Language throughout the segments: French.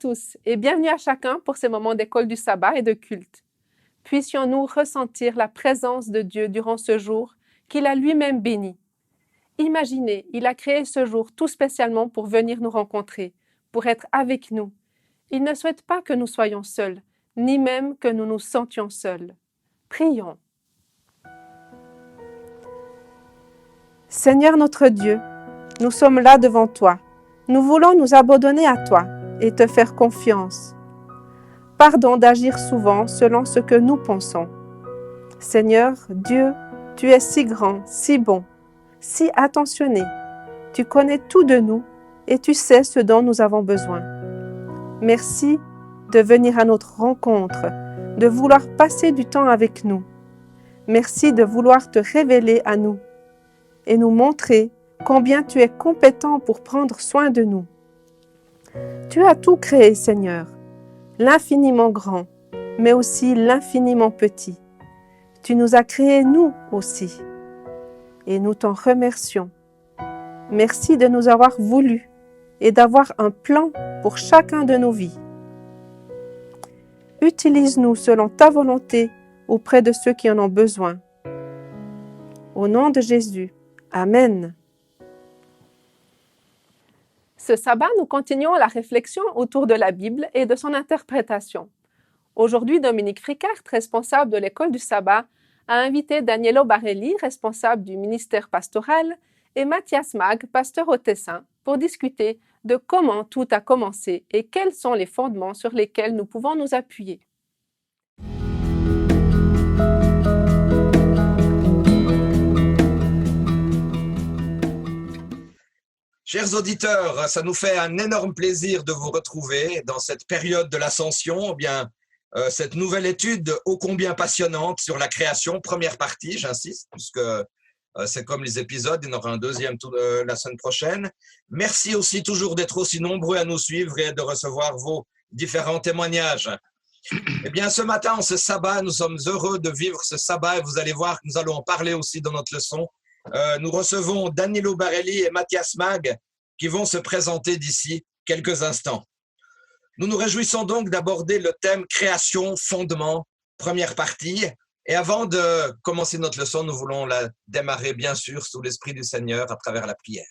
tous et bienvenue à chacun pour ces moments d'école du sabbat et de culte. Puissions-nous ressentir la présence de Dieu durant ce jour qu'il a lui-même béni. Imaginez, il a créé ce jour tout spécialement pour venir nous rencontrer, pour être avec nous. Il ne souhaite pas que nous soyons seuls, ni même que nous nous sentions seuls. Prions. Seigneur notre Dieu, nous sommes là devant toi. Nous voulons nous abandonner à toi et te faire confiance. Pardon d'agir souvent selon ce que nous pensons. Seigneur Dieu, tu es si grand, si bon, si attentionné. Tu connais tout de nous et tu sais ce dont nous avons besoin. Merci de venir à notre rencontre, de vouloir passer du temps avec nous. Merci de vouloir te révéler à nous et nous montrer combien tu es compétent pour prendre soin de nous. Tu as tout créé, Seigneur, l'infiniment grand, mais aussi l'infiniment petit. Tu nous as créés, nous aussi, et nous t'en remercions. Merci de nous avoir voulu et d'avoir un plan pour chacun de nos vies. Utilise-nous selon ta volonté auprès de ceux qui en ont besoin. Au nom de Jésus, Amen. Ce sabbat, nous continuons la réflexion autour de la Bible et de son interprétation. Aujourd'hui, Dominique Fricart, responsable de l'école du sabbat, a invité Danielo Barelli, responsable du ministère pastoral, et Mathias Mag, pasteur au Tessin, pour discuter de comment tout a commencé et quels sont les fondements sur lesquels nous pouvons nous appuyer. Chers auditeurs, ça nous fait un énorme plaisir de vous retrouver dans cette période de l'Ascension, cette nouvelle étude ô combien passionnante sur la création, première partie, j'insiste, puisque c'est comme les épisodes, il y en aura un deuxième la semaine prochaine. Merci aussi toujours d'être aussi nombreux à nous suivre et de recevoir vos différents témoignages. Eh bien, ce matin, en ce sabbat, nous sommes heureux de vivre ce sabbat et vous allez voir que nous allons en parler aussi dans notre leçon. Nous recevons Danielo Barelli et Mathias Mag qui vont se présenter d'ici quelques instants. Nous nous réjouissons donc d'aborder le thème création, fondement, première partie. Et avant de commencer notre leçon, nous voulons la démarrer bien sûr sous l'Esprit du Seigneur à travers la prière.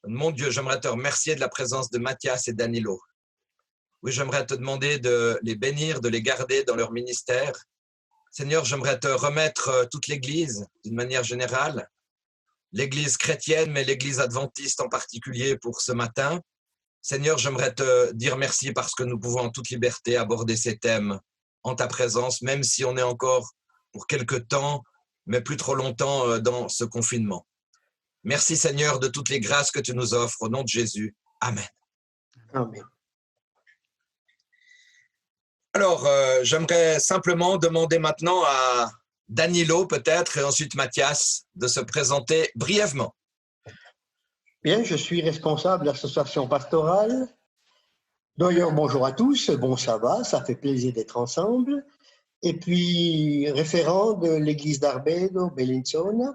Mon Dieu, j'aimerais te remercier de la présence de Mathias et Danilo. Oui, j'aimerais te demander de les bénir, de les garder dans leur ministère. Seigneur, j'aimerais te remettre toute l'Église d'une manière générale, l'Église chrétienne, mais l'Église adventiste en particulier pour ce matin. Seigneur, j'aimerais te dire merci parce que nous pouvons en toute liberté aborder ces thèmes en ta présence, même si on est encore pour quelque temps, mais plus trop longtemps dans ce confinement. Merci Seigneur de toutes les grâces que tu nous offres au nom de Jésus. Amen. Amen. Alors, j'aimerais simplement demander maintenant à Danilo peut-être et ensuite Mathias de se présenter brièvement. Bien, je suis responsable de l'association pastorale. D'ailleurs, bonjour à tous, bon sabbat, ça fait plaisir d'être ensemble. Et puis, référent de l'église d'Arbedo, Bellinzona.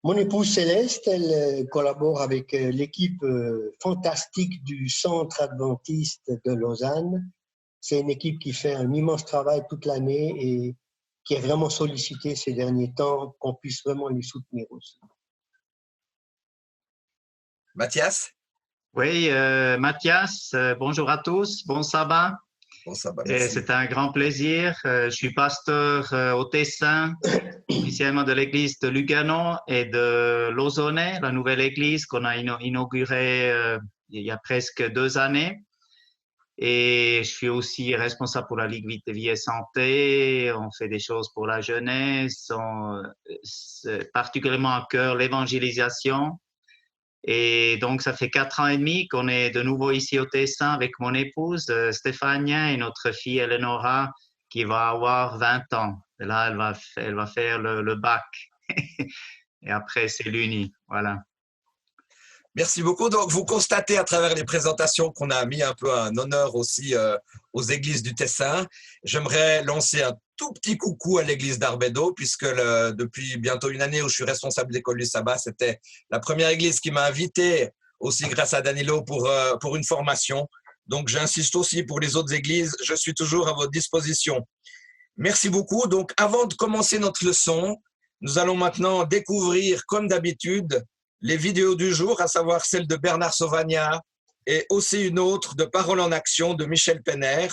Mon épouse Céleste, elle collabore avec l'équipe fantastique du Centre adventiste de Lausanne. C'est une équipe qui fait un immense travail toute l'année et qui est vraiment sollicitée ces derniers temps, qu'on puisse vraiment les soutenir aussi. Mathias? Oui, Mathias, bonjour à tous, bon sabbat. Bon sabbat, c'est un grand plaisir. Je suis pasteur au Tessin, officiellement de l'église de Lugano et de Lausanne, la nouvelle église qu'on a inaugurée il y a presque 2 années. Et je suis aussi responsable pour la Ligue Vie et Santé. On fait des choses pour la jeunesse, particulièrement à cœur l'évangélisation. Et donc, ça fait 4 ans et demi qu'on est de nouveau ici au Tessin avec mon épouse Stéphania et notre fille Eleonora qui va avoir 20 ans. Et là, elle va faire le bac. Et après, c'est l'Uni. Voilà. Merci beaucoup. Donc, vous constatez à travers les présentations qu'on a mis un peu un honneur aussi aux églises du Tessin. J'aimerais lancer un tout petit coucou à l'église d'Arbedo, puisque depuis bientôt 1 année où je suis responsable d'école du sabbat, c'était la première église qui m'a invité aussi grâce à Danilo pour une formation. Donc, j'insiste aussi pour les autres églises, je suis toujours à votre disposition. Merci beaucoup. Donc, avant de commencer notre leçon, nous allons maintenant découvrir, comme d'habitude, les vidéos du jour, à savoir celle de Bernard Sauvagnat et aussi une autre de Parole en action de Michel Penner,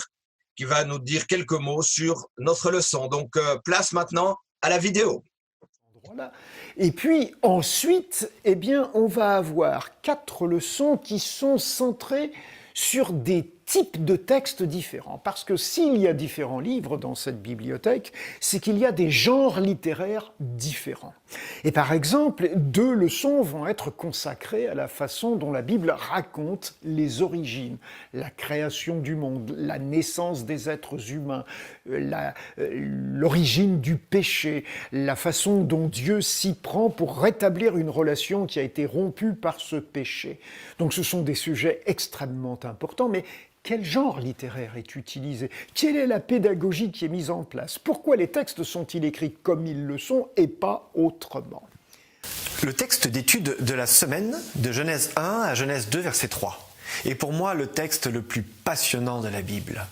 qui va nous dire quelques mots sur notre leçon. Donc, place maintenant à la vidéo. Et puis ensuite, eh bien, on va avoir 4 leçons qui sont centrées sur des types de textes différents. Parce que s'il y a différents livres dans cette bibliothèque, c'est qu'il y a des genres littéraires différents. Et par exemple, 2 leçons vont être consacrées à la façon dont la Bible raconte les origines, la création du monde, la naissance des êtres humains, l'origine du péché, la façon dont Dieu s'y prend pour rétablir une relation qui a été rompue par ce péché. Donc ce sont des sujets extrêmement importants, mais quel genre littéraire est utilisé? Quelle est la pédagogie qui est mise en place? Pourquoi les textes sont-ils écrits comme ils le sont et pas autrement? Le texte d'étude de la semaine, de Genèse 1 à Genèse 2, verset 3, est pour moi le texte le plus passionnant de la Bible.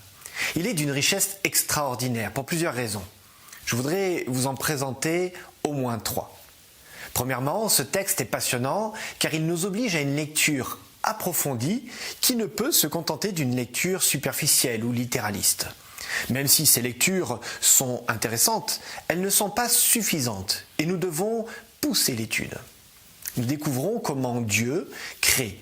Il est d'une richesse extraordinaire pour plusieurs raisons. Je voudrais vous en présenter au moins 3. Premièrement, ce texte est passionnant car il nous oblige à une lecture approfondie qui ne peut se contenter d'une lecture superficielle ou littéraliste. Même si ces lectures sont intéressantes, elles ne sont pas suffisantes et nous devons pousser l'étude. Nous découvrons comment Dieu crée.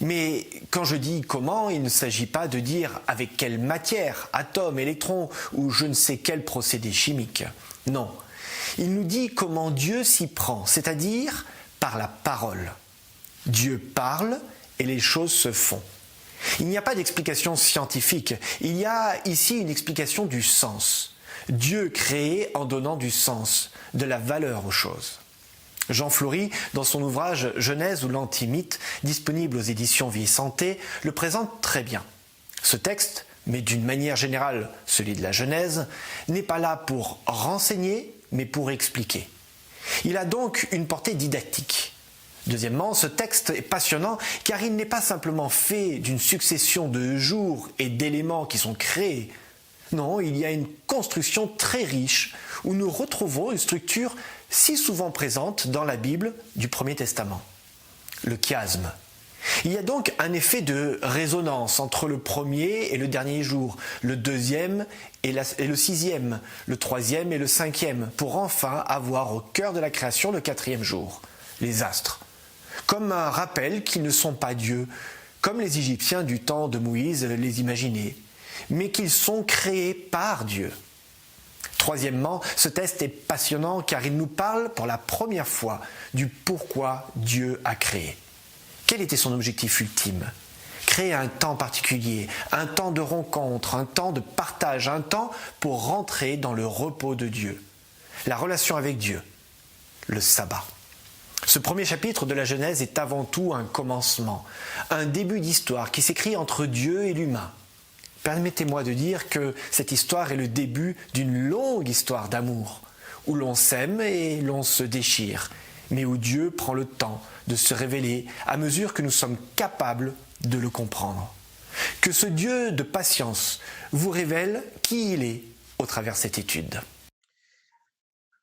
Mais quand je dis comment, il ne s'agit pas de dire avec quelle matière, atomes, électrons ou je ne sais quel procédé chimique. Non, il nous dit comment Dieu s'y prend, c'est-à-dire par la parole. Dieu parle et les choses se font. Il n'y a pas d'explication scientifique, il y a ici une explication du sens. Dieu crée en donnant du sens, de la valeur aux choses. Jean Flory, dans son ouvrage Genèse ou l'Antimythe, disponible aux éditions Vie et Santé, le présente très bien. Ce texte, mais d'une manière générale celui de la Genèse, n'est pas là pour renseigner, mais pour expliquer. Il a donc une portée didactique. Deuxièmement, ce texte est passionnant car il n'est pas simplement fait d'une succession de jours et d'éléments qui sont créés. Non, il y a une construction très riche où nous retrouvons une structure si souvent présente dans la Bible du Premier Testament. Le chiasme. Il y a donc un effet de résonance entre le premier et le dernier jour, le deuxième et le sixième, le troisième et le cinquième, pour enfin avoir au cœur de la création le 4e jour, les astres. Comme un rappel qu'ils ne sont pas Dieu, comme les Égyptiens du temps de Moïse les imaginaient, mais qu'ils sont créés par Dieu. Troisièmement, ce texte est passionnant car il nous parle pour la première fois du pourquoi Dieu a créé. Quel était son objectif ultime? Créer un temps particulier, un temps de rencontre, un temps de partage, un temps pour rentrer dans le repos de Dieu, la relation avec Dieu, le sabbat. Ce premier chapitre de la Genèse est avant tout un commencement, un début d'histoire qui s'écrit entre Dieu et l'humain. Permettez-moi de dire que cette histoire est le début d'une longue histoire d'amour, où l'on s'aime et l'on se déchire, mais où Dieu prend le temps de se révéler à mesure que nous sommes capables de le comprendre. Que ce Dieu de patience vous révèle qui il est au travers de cette étude.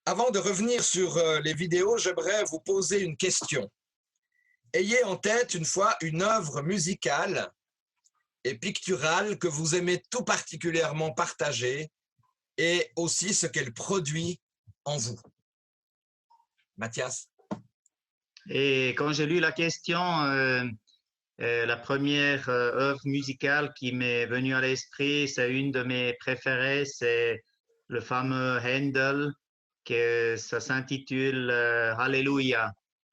Avant de revenir sur les vidéos, j'aimerais vous poser une question. Ayez en tête une fois une œuvre musicale et picturale que vous aimez tout particulièrement partager et aussi ce qu'elle produit en vous. Mathias? Et quand j'ai lu la question, la première œuvre musicale qui m'est venue à l'esprit, c'est une de mes préférées, c'est le fameux Handel, que ça s'intitule Alléluia.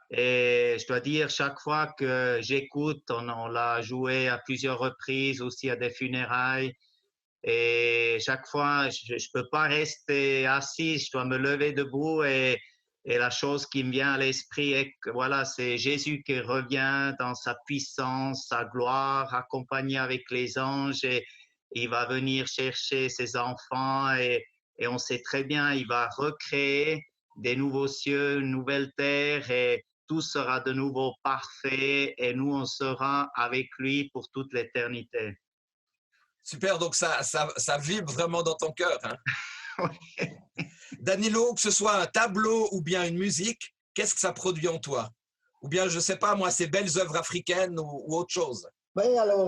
Et je dois dire, chaque fois que j'écoute, on l'a joué à plusieurs reprises, aussi à des funérailles. Et chaque fois, je ne peux pas rester assis, je dois me lever debout. Et la chose qui me vient à l'esprit est que voilà, c'est Jésus qui revient dans sa puissance, sa gloire, accompagné avec les anges. Et il va venir chercher ses enfants. Et on sait très bien, il va recréer des nouveaux cieux, une nouvelle terre. Et tout sera de nouveau parfait et nous, on sera avec lui pour toute l'éternité. Super, donc ça vibre vraiment dans ton cœur. Hein. Danilo, que ce soit un tableau ou bien une musique, qu'est-ce que ça produit en toi? Ou bien, je ne sais pas, moi, ces belles œuvres africaines ou autre chose? Oui, alors,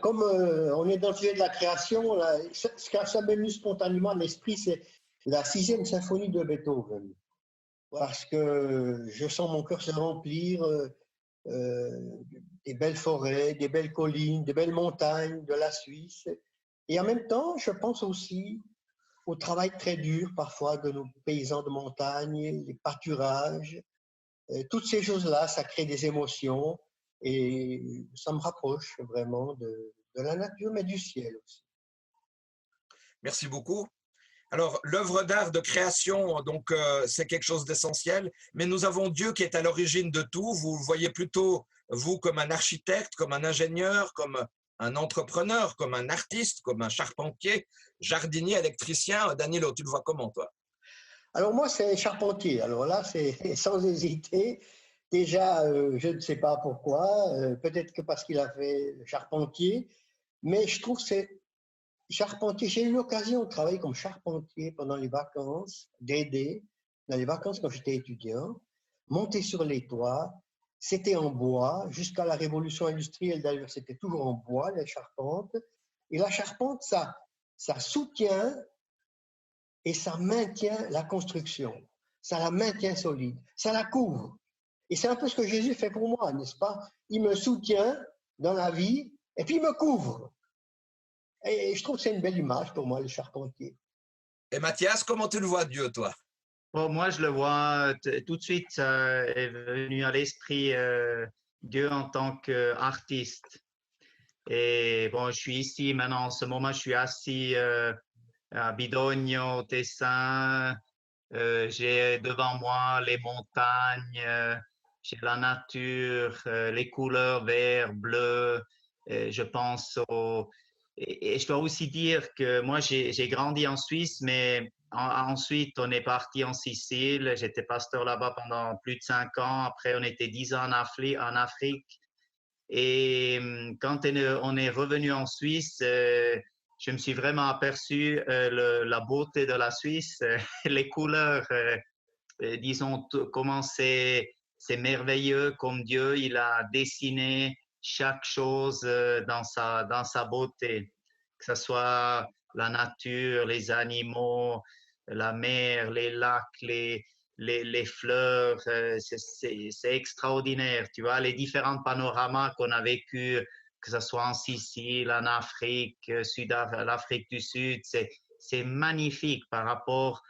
comme on est dans le sujet de la création, là, ce qui ça m'est venu spontanément à l'esprit, c'est la 6e symphonie de Beethoven. Parce que je sens mon cœur se remplir des belles forêts, des belles collines, des belles montagnes de la Suisse. Et en même temps, je pense aussi au travail très dur parfois de nos paysans de montagne, les pâturages. Toutes ces choses-là, ça crée des émotions et ça me rapproche vraiment de la nature, mais du ciel aussi. Merci beaucoup. Alors, l'œuvre d'art de création, donc, c'est quelque chose d'essentiel, mais nous avons Dieu qui est à l'origine de tout. Vous le voyez plutôt, vous, comme un architecte, comme un ingénieur, comme un entrepreneur, comme un artiste, comme un charpentier, jardinier, électricien. Danilo, tu le vois comment, toi? Alors moi, c'est charpentier. Alors là, c'est sans hésiter. Déjà, je ne sais pas pourquoi, peut-être que parce qu'il a fait charpentier, mais je trouve que c'est charpentier. J'ai eu l'occasion de travailler comme charpentier pendant les vacances, d'aider dans les vacances quand j'étais étudiant, monter sur les toits. C'était en bois, jusqu'à la révolution industrielle d'ailleurs, c'était toujours en bois, les charpentes. Et la charpente, ça soutient et ça maintient la construction. Ça la maintient solide, ça la couvre. Et c'est un peu ce que Jésus fait pour moi, n'est-ce pas? Il me soutient dans la vie et puis il me couvre. Et je trouve que c'est une belle image pour moi, le charpentier. Et Mathias, comment tu le vois, Dieu, toi? Bon, moi, je le vois tout de suite, ça est venu à l'esprit Dieu en tant qu'artiste. Et bon, je suis ici maintenant, en ce moment, je suis assis à Bidogno, au Tessin. J'ai devant moi les montagnes, j'ai la nature, les couleurs vert, bleu. Je pense au... Et je dois aussi dire que moi, j'ai grandi en Suisse, mais ensuite, on est parti en Sicile. J'étais pasteur là-bas pendant plus de 5 ans. Après, on était 10 ans en Afrique. Et quand on est revenu en Suisse, je me suis vraiment aperçu la beauté de la Suisse, les couleurs, disons, comment c'est merveilleux comme Dieu, il a dessiné chaque chose dans sa beauté, que ce soit la nature, les animaux, la mer, les lacs, les fleurs, c'est extraordinaire. Tu vois, les différents panoramas qu'on a vécu, que ce soit en Sicile, en Afrique, l'Afrique du Sud, c'est magnifique par rapport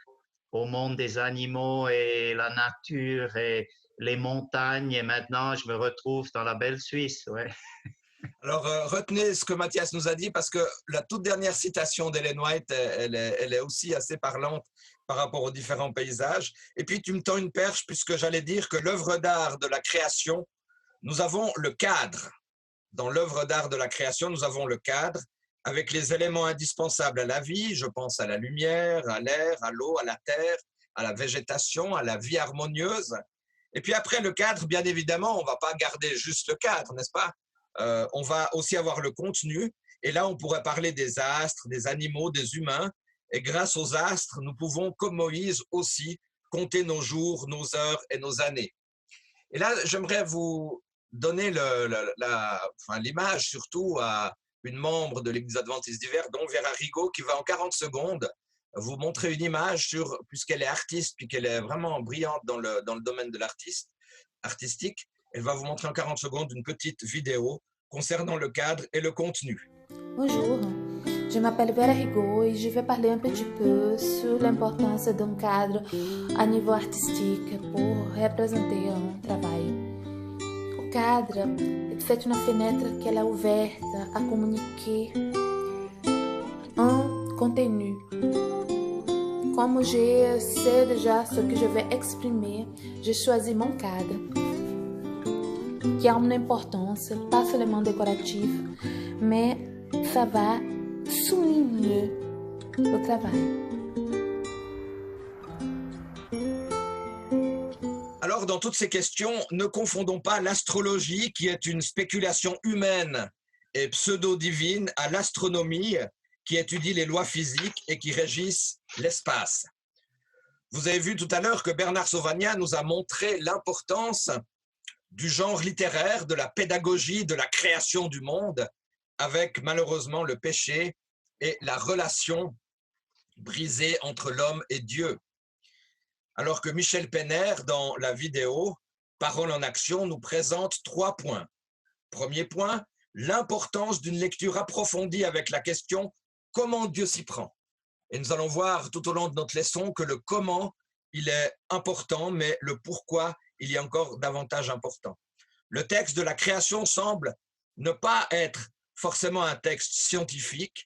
au monde des animaux et la nature et les montagnes. Et maintenant, je me retrouve dans la belle Suisse. Ouais. Alors, retenez ce que Mathias nous a dit parce que la toute dernière citation d'Ellen White, elle est aussi assez parlante par rapport aux différents paysages. Et puis, tu me tends une perche puisque j'allais dire que l'œuvre d'art de la création, nous avons le cadre. Dans l'œuvre d'art de la création, nous avons le cadre avec les éléments indispensables à la vie. Je pense à la lumière, à l'air, à l'eau, à la terre, à la végétation, à la vie harmonieuse. Et puis après, le cadre, bien évidemment, on ne va pas garder juste le cadre, n'est-ce pas? On va aussi avoir le contenu. Et là, on pourrait parler des astres, des animaux, des humains. Et grâce aux astres, nous pouvons, comme Moïse aussi, compter nos jours, nos heures et nos années. Et là, j'aimerais vous donner l'image surtout à une membre de l'Église adventiste d'hiver, dont Vera Rigaud, qui va en 40 secondes vous montrer une image puisqu'elle est artiste, puis qu'elle est vraiment brillante dans le domaine de artistique. Elle va vous montrer en 40 secondes une petite vidéo concernant le cadre et le contenu. Bonjour, je m'appelle Vera Rigaud et je vais parler un petit peu sur l'importance d'un cadre à niveau artistique pour représenter un travail. O cadre est fait une fenêtre qui est ouverte à communiquer un contenu. Comme je sais déjà ce que je vais exprimer, j'ai choisi mon cadre, qui a une importance pas seulement décorative, mais ça va souligner le travail. Alors, dans toutes ces questions, ne confondons pas l'astrologie, qui est une spéculation humaine et pseudo-divine, à l'astronomie, qui étudie les lois physiques et qui régissent l'espace. Vous avez vu tout à l'heure que Bernard Sauvagnat nous a montré l'importance du genre littéraire, de la pédagogie, de la création du monde, avec malheureusement le péché et la relation brisée entre l'homme et Dieu. Alors que Michel Penner, dans la vidéo Parole en action, nous présente 3 points. Premier point, l'importance d'une lecture approfondie avec la question « Comment Dieu s'y prend ?» Et nous allons voir tout au long de notre leçon que le comment, il est important, mais le pourquoi, il est encore davantage important. Le texte de la création semble ne pas être forcément un texte scientifique.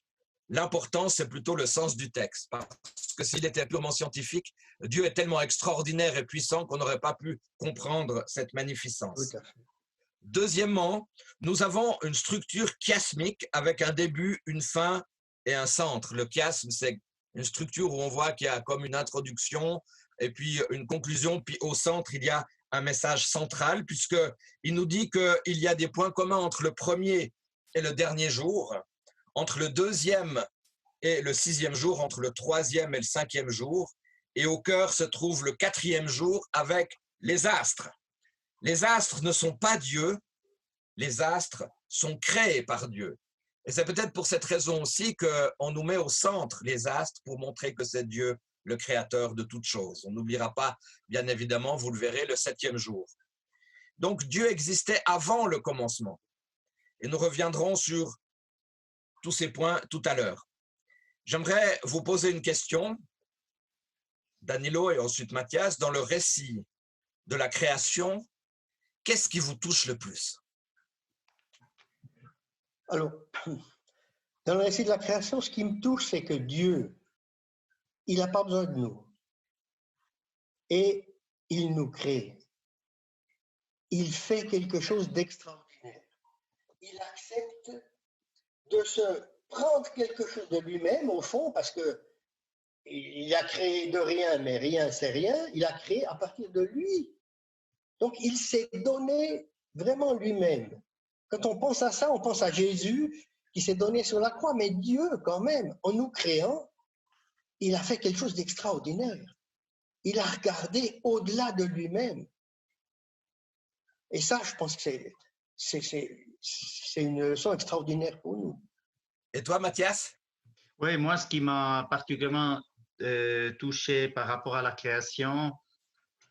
L'important, c'est plutôt le sens du texte. Parce que s'il était purement scientifique, Dieu est tellement extraordinaire et puissant qu'on n'aurait pas pu comprendre cette magnificence. Tout à fait. Deuxièmement, nous avons une structure chiasmique avec un début, une fin et un centre. Le chiasme, c'est une structure où on voit qu'il y a comme une introduction et puis une conclusion, puis au centre, il y a un message central, puisqu'il nous dit qu'il y a des points communs entre le premier et le dernier jour, entre le deuxième et le 6e jour, entre le 3e et le 5e jour, et au cœur se trouve le 4e jour avec les astres. Les astres ne sont pas Dieu, les astres sont créés par Dieu. Et c'est peut-être pour cette raison aussi qu'on nous met au centre les astres pour montrer que c'est Dieu le créateur de toutes choses. On n'oubliera pas, bien évidemment, vous le verrez, le 7e jour. Donc Dieu existait avant le commencement. Et nous reviendrons sur tous ces points tout à l'heure. J'aimerais vous poser une question, Danilo et ensuite Mathias, dans le récit de la création, qu'est-ce qui vous touche le plus? Alors, dans le récit de la création, ce qui me touche, c'est que Dieu, il n'a pas besoin de nous. Et il nous crée. Il fait quelque chose d'extraordinaire. Il accepte de se prendre quelque chose de lui-même, au fond, parce que il a créé de rien, mais rien, c'est rien. Il a créé à partir de lui. Donc, il s'est donné vraiment lui-même. Quand on pense à ça, on pense à Jésus qui s'est donné sur la croix, mais Dieu, quand même, en nous créant, il a fait quelque chose d'extraordinaire. Il a regardé au-delà de lui-même. Et ça, je pense que c'est une leçon extraordinaire pour nous. Et toi, Mathias? Oui, moi, ce qui m'a particulièrement touché par rapport à la création,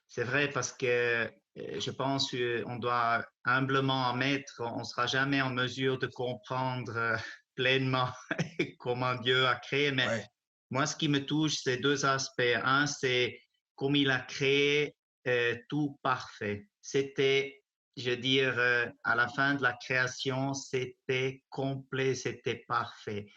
c'est vrai parce que je pense qu'on doit humblement admettre, on ne sera jamais en mesure de comprendre pleinement comment Dieu a créé, mais Ouais. moi, ce qui me touche, c'est 2 aspects. Un, c'est comme il a créé tout parfait. C'était, je veux dire, à la fin de la création, c'était complet, c'était parfait.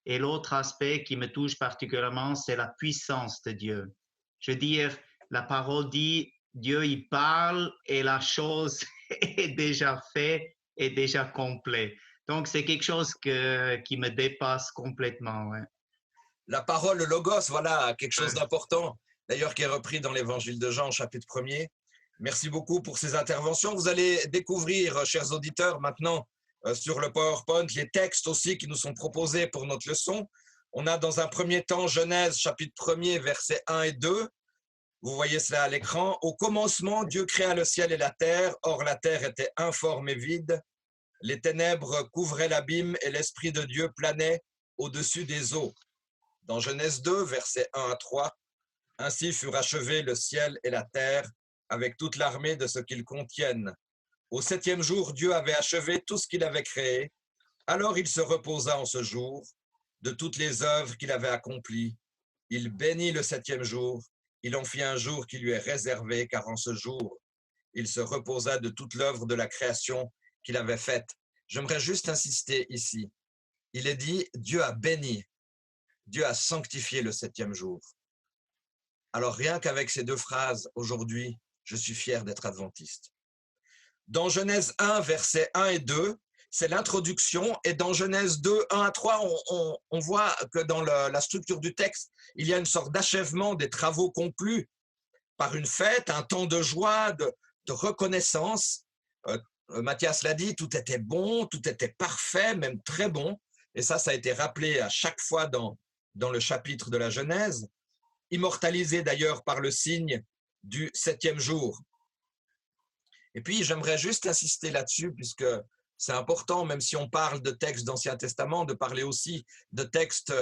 Et l'autre aspect qui me touche particulièrement, c'est la puissance de Dieu. Je veux dire, la parole dit, Dieu, il parle et la chose est déjà faite, est déjà complète. Donc, c'est quelque chose qui me dépasse complètement. Ouais. La parole, le logos, voilà, quelque chose d'important, d'ailleurs qui est repris dans l'évangile de Jean, chapitre 1er. Merci beaucoup pour ces interventions. Vous allez découvrir, chers auditeurs, maintenant sur le PowerPoint, les textes aussi qui nous sont proposés pour notre leçon. On a dans un premier temps Genèse, chapitre 1er, versets 1 et 2. Vous voyez cela à l'écran. Au commencement, Dieu créa le ciel et la terre. Or, la terre était informe et vide. Les ténèbres couvraient l'abîme et l'Esprit de Dieu planait au-dessus des eaux. Dans Genèse 2, versets 1 à 3, « Ainsi furent achevés le ciel et la terre, avec toute l'armée de ce qu'ils contiennent. Au 7e jour, Dieu avait achevé tout ce qu'il avait créé. Alors il se reposa en ce jour de toutes les œuvres qu'il avait accomplies. Il bénit le 7e jour. Il en fit un jour qui lui est réservé, car en ce jour, il se reposa de toute l'œuvre de la création qu'il avait faite. » J'aimerais juste insister ici. Il est dit, Dieu a béni. Dieu a sanctifié le 7e jour. Alors rien qu'avec ces 2 phrases, aujourd'hui, je suis fier d'être adventiste. Dans Genèse 1, versets 1 et 2, c'est l'introduction. Et dans Genèse 2, 1 à 3, on voit que dans la structure du texte, il y a une sorte d'achèvement des travaux conclus par une fête, un temps de joie, de reconnaissance. Mathias l'a dit, tout était bon, tout était parfait, même très bon. Et ça a été rappelé à chaque fois dans le chapitre de la Genèse, immortalisé d'ailleurs par le signe du 7e jour. Et puis, j'aimerais juste insister là-dessus, puisque c'est important, même si on parle de textes d'Ancien Testament, de parler aussi de textes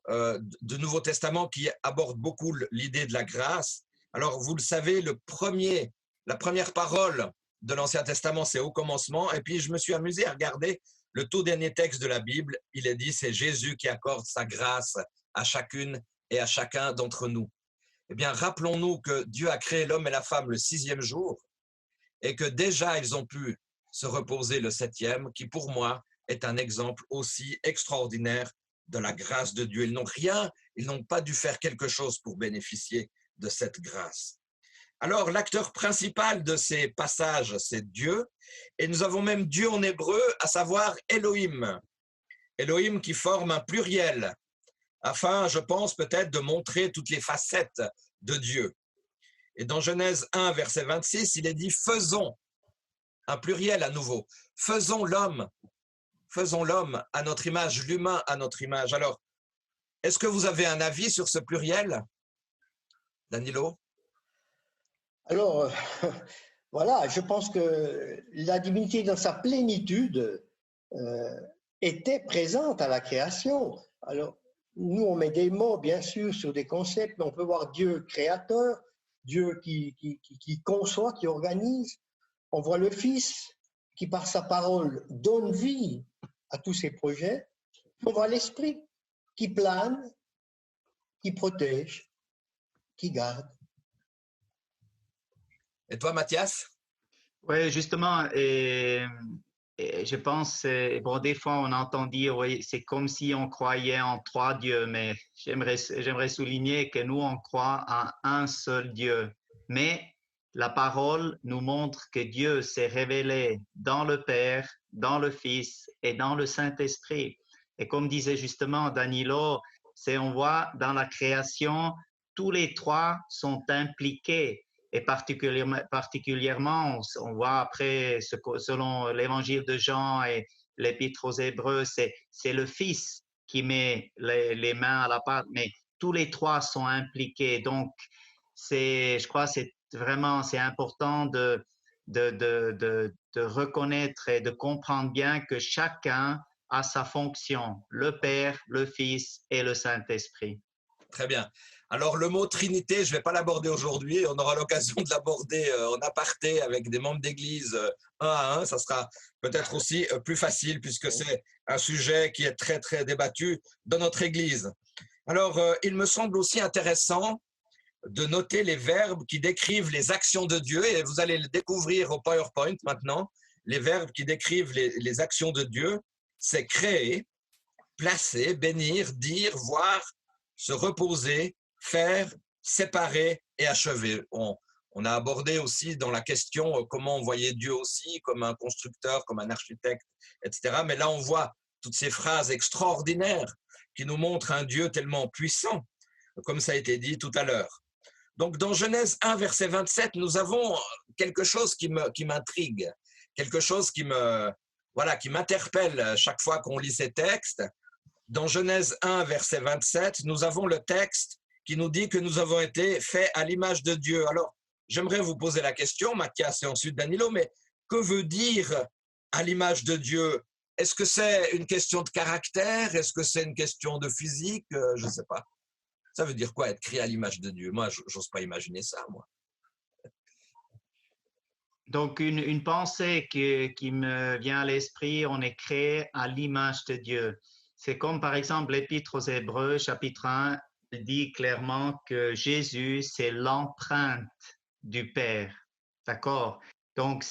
de Nouveau Testament qui abordent beaucoup l'idée de la grâce. Alors, vous le savez, la première parole de l'Ancien Testament, c'est au commencement. Et puis, je me suis amusé à regarder le tout dernier texte de la Bible. Il est dit, c'est Jésus qui accorde sa grâce à chacune et à chacun d'entre nous. Eh bien, rappelons-nous que Dieu a créé l'homme et la femme le 6e jour et que déjà, ils ont pu se reposer le 7e, qui pour moi est un exemple aussi extraordinaire de la grâce de Dieu. Ils n'ont pas dû faire quelque chose pour bénéficier de cette grâce. Alors, l'acteur principal de ces passages, c'est Dieu, et nous avons même Dieu en hébreu, à savoir Elohim. Elohim qui forme un pluriel, afin, je pense, peut-être de montrer toutes les facettes de Dieu. Et dans Genèse 1, verset 26, il est dit « faisons », un pluriel à nouveau, « faisons l'homme à notre image, l'humain à notre image ». Alors, est-ce que vous avez un avis sur ce pluriel, Danilo? Alors, voilà, je pense que la divinité dans sa plénitude était présente à la création. Alors, nous, on met des mots, bien sûr, sur des concepts, mais on peut voir Dieu créateur, Dieu qui conçoit, qui organise. On voit le Fils qui, par sa parole, donne vie à tous ses projets. On voit l'Esprit qui plane, qui protège, qui garde. Et toi, Mathias? Oui, justement, et je pense, bon, des fois on entend dire, oui, c'est comme si on croyait en 3 dieux, mais j'aimerais souligner que nous, on croit en un seul Dieu. Mais la parole nous montre que Dieu s'est révélé dans le Père, dans le Fils et dans le Saint-Esprit. Et comme disait justement Danilo, on voit dans la création, tous les 3 sont impliqués. Et particulièrement, on voit après, selon l'évangile de Jean et l'épître aux Hébreux, c'est le Fils qui met les mains à la pâte, mais tous les 3 sont impliqués. Donc, je crois que c'est important de reconnaître et de comprendre bien que chacun a sa fonction, le Père, le Fils et le Saint-Esprit. Très bien. Alors, le mot Trinité, je ne vais pas l'aborder aujourd'hui. On aura l'occasion de l'aborder en aparté avec des membres d'église un à un. Ça sera peut-être aussi plus facile puisque c'est un sujet qui est très, très débattu dans notre église. Alors, il me semble aussi intéressant de noter les verbes qui décrivent les actions de Dieu. Et vous allez le découvrir au PowerPoint maintenant. Les verbes qui décrivent les actions de Dieu, c'est créer, placer, bénir, dire, voir, se reposer, faire, séparer et achever. On a abordé aussi dans la question comment on voyait Dieu aussi, comme un constructeur, comme un architecte, etc. Mais là, on voit toutes ces phrases extraordinaires qui nous montrent un Dieu tellement puissant, comme ça a été dit tout à l'heure. Donc, dans Genèse 1, verset 27, nous avons quelque chose qui m'intrigue, quelque chose qui m'interpelle chaque fois qu'on lit ces textes. Dans Genèse 1, verset 27, nous avons le texte qui nous dit que nous avons été faits à l'image de Dieu. Alors, j'aimerais vous poser la question, Mathias et ensuite Danilo, mais que veut dire à l'image de Dieu? Est-ce que c'est une question de caractère? Est-ce que c'est une question de physique? Je ne sais pas. Ça veut dire quoi, être créé à l'image de Dieu? Moi, je n'ose pas imaginer ça, moi. Donc, une pensée qui me vient à l'esprit, on est créé à l'image de Dieu. C'est comme, par exemple, l'Épître aux Hébreux, chapitre 1, dit clairement que Jésus, c'est l'empreinte du Père. D'accord? Donc,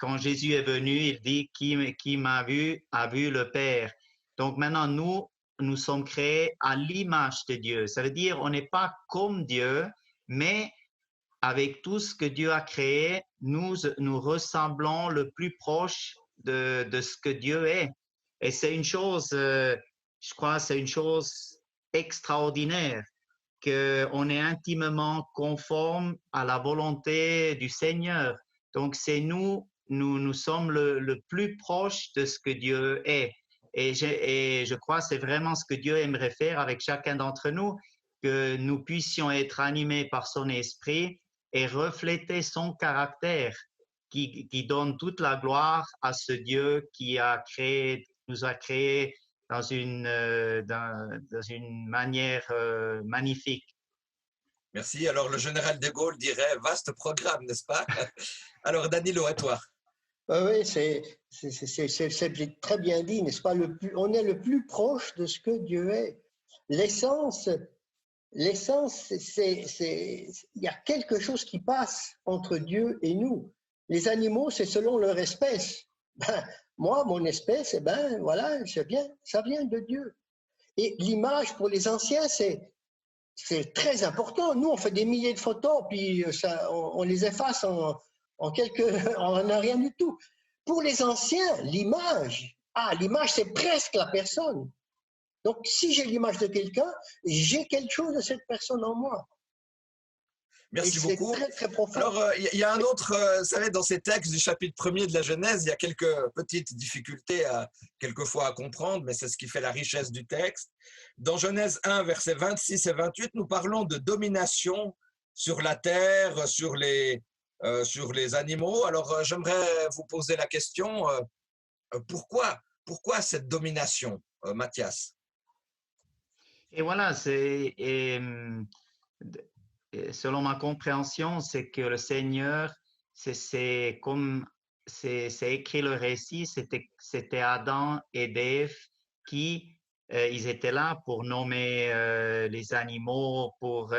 quand Jésus est venu, il dit « Qui m'a vu, a vu le Père ». Donc, maintenant, nous sommes créés à l'image de Dieu. Ça veut dire on n'est pas comme Dieu, mais avec tout ce que Dieu a créé, nous ressemblons le plus proche de ce que Dieu est. Et c'est une chose, je crois, c'est une chose extraordinaire. qu'on est intimement conforme à la volonté du Seigneur. Donc, c'est nous sommes le plus proche de ce que Dieu est. Et je crois que c'est vraiment ce que Dieu aimerait faire avec chacun d'entre nous, que nous puissions être animés par son esprit et refléter son caractère qui donne toute la gloire à ce Dieu qui nous a créés dans une manière magnifique. Merci. Alors, le général de Gaulle dirait vaste programme, n'est-ce pas? Alors, Danilo, à toi. Oui, c'est très bien dit, n'est-ce pas? On est le plus proche de ce que Dieu est. L'essence, il y a quelque chose qui passe entre Dieu et nous. Les animaux, c'est selon leur espèce. Ben, moi, mon espèce, voilà, ça vient de Dieu. Et l'image pour les anciens, c'est très important. Nous, on fait des milliers de photos, puis on les efface en rien du tout. Pour les anciens, l'image, c'est presque la personne. Donc, si j'ai l'image de quelqu'un, j'ai quelque chose de cette personne en moi. Merci beaucoup. C'est très, très profond. Alors, il y a un autre, vous savez, dans ces textes du chapitre 1er de la Genèse, il y a quelques petites difficultés quelquefois à comprendre, mais c'est ce qui fait la richesse du texte. Dans Genèse 1, versets 26 et 28, nous parlons de domination sur la terre, sur les animaux. Alors, j'aimerais vous poser la question, pourquoi cette domination, Mathias? Et voilà, selon ma compréhension, c'est que le Seigneur, c'est écrit le récit, c'était Adam et Ève qui ils étaient là pour nommer les animaux, pour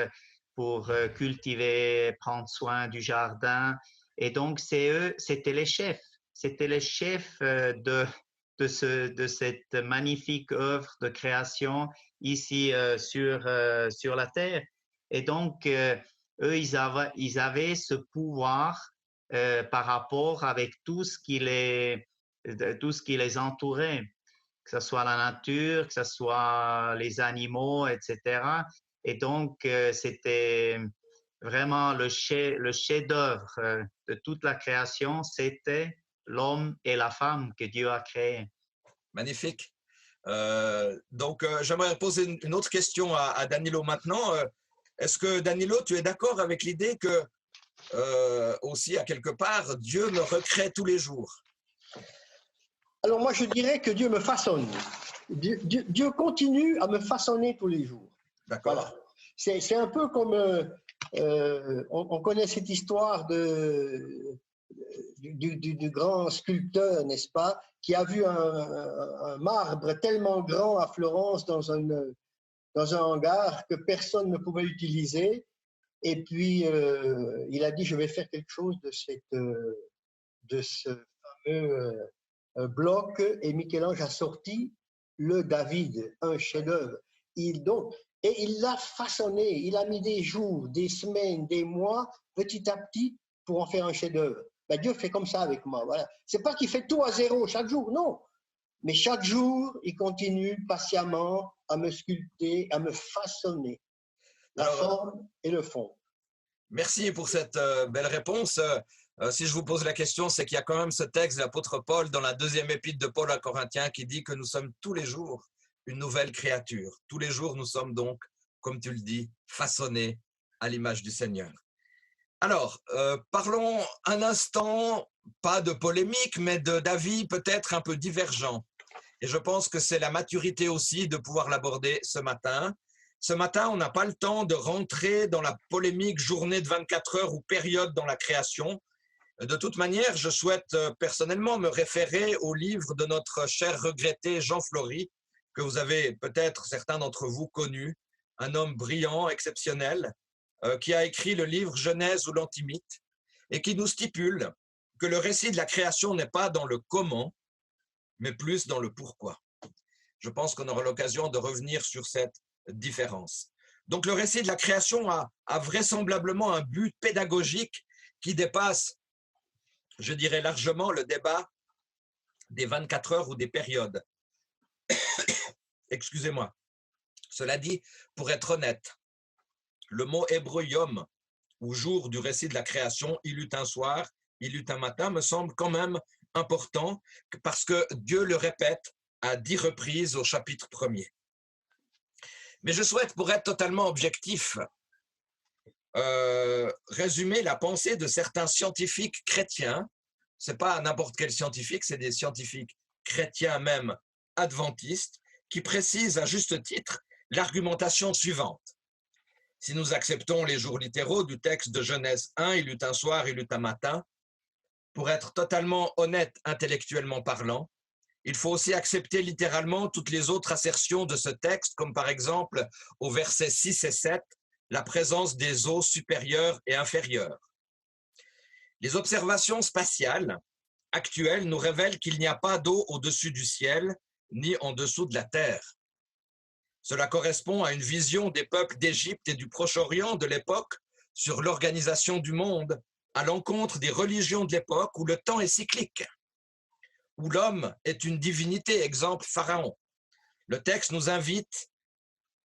cultiver, prendre soin du jardin. Et donc, c'était les chefs de cette magnifique œuvre de création ici sur la terre. Et donc, eux, ils avaient ce pouvoir par rapport avec tout ce qui les entourait, que ce soit la nature, que ce soit les animaux, etc. Et donc, c'était vraiment le chef-d'œuvre de toute la création, c'était l'homme et la femme que Dieu a créés. Magnifique. Donc, j'aimerais poser une autre question à Danilo maintenant. Est-ce que, Danilo, tu es d'accord avec l'idée que, aussi, à quelque part, Dieu me recrée tous les jours? Alors, moi, je dirais que Dieu me façonne. Dieu continue à me façonner tous les jours. D'accord. Voilà. C'est un peu comme, on connaît cette histoire du grand sculpteur, n'est-ce pas, qui a vu un marbre tellement grand à Florence dans un hangar que personne ne pouvait utiliser. Et puis, il a dit, je vais faire quelque chose de ce fameux bloc. Et Michel-Ange a sorti le David, un chef-d'œuvre. Et il l'a façonné. Il a mis des jours, des semaines, des mois, petit à petit, pour en faire un chef-d'œuvre. Ben, Dieu fait comme ça avec moi. Voilà. C'est pas qu'il fait tout à zéro chaque jour, non. Mais chaque jour, il continue patiemment à me sculpter, à me façonner la forme et le fond. Merci pour cette belle réponse. Si je vous pose la question, c'est qu'il y a quand même ce texte de l'apôtre Paul dans la 2e épître de Paul à Corinthiens qui dit que nous sommes tous les jours une nouvelle créature. Tous les jours, nous sommes donc, comme tu le dis, façonnés à l'image du Seigneur. Alors, parlons un instant, pas de polémique, mais d'avis peut-être un peu divergents. Et je pense que c'est la maturité aussi de pouvoir l'aborder ce matin. Ce matin, on n'a pas le temps de rentrer dans la polémique journée de 24 heures ou période dans la création. De toute manière, je souhaite personnellement me référer au livre de notre cher regretté Jean Flory, que vous avez peut-être certains d'entre vous connu, un homme brillant, exceptionnel, qui a écrit le livre Genèse ou l'Antimythe et qui nous stipule que le récit de la création n'est pas dans le comment, mais plus dans le pourquoi. Je pense qu'on aura l'occasion de revenir sur cette différence. Donc le récit de la création a vraisemblablement un but pédagogique qui dépasse, je dirais largement, le débat des 24 heures ou des périodes. Excusez-moi. Cela dit, pour être honnête, Le mot hébreu yom, ou jour du récit de la création, il eut un soir, il eut un matin, me semble quand même important parce que Dieu le répète à 10 reprises au chapitre 1er. Mais je souhaite, pour être totalement objectif, résumer la pensée de certains scientifiques chrétiens. Ce n'est pas n'importe quel scientifique, c'est des scientifiques chrétiens même adventistes qui précisent à juste titre l'argumentation suivante. Si nous acceptons les jours littéraux du texte de Genèse 1, il eut un soir, il eut un matin, pour être totalement honnête intellectuellement parlant, il faut aussi accepter littéralement toutes les autres assertions de ce texte, comme par exemple au verset 6 et 7, la présence des eaux supérieures et inférieures. Les observations spatiales actuelles nous révèlent qu'il n'y a pas d'eau au-dessus du ciel, ni en dessous de la terre. Cela correspond à une vision des peuples d'Égypte et du Proche-Orient de l'époque sur l'organisation du monde, à l'encontre des religions de l'époque où le temps est cyclique, où l'homme est une divinité, exemple Pharaon. Le texte nous invite,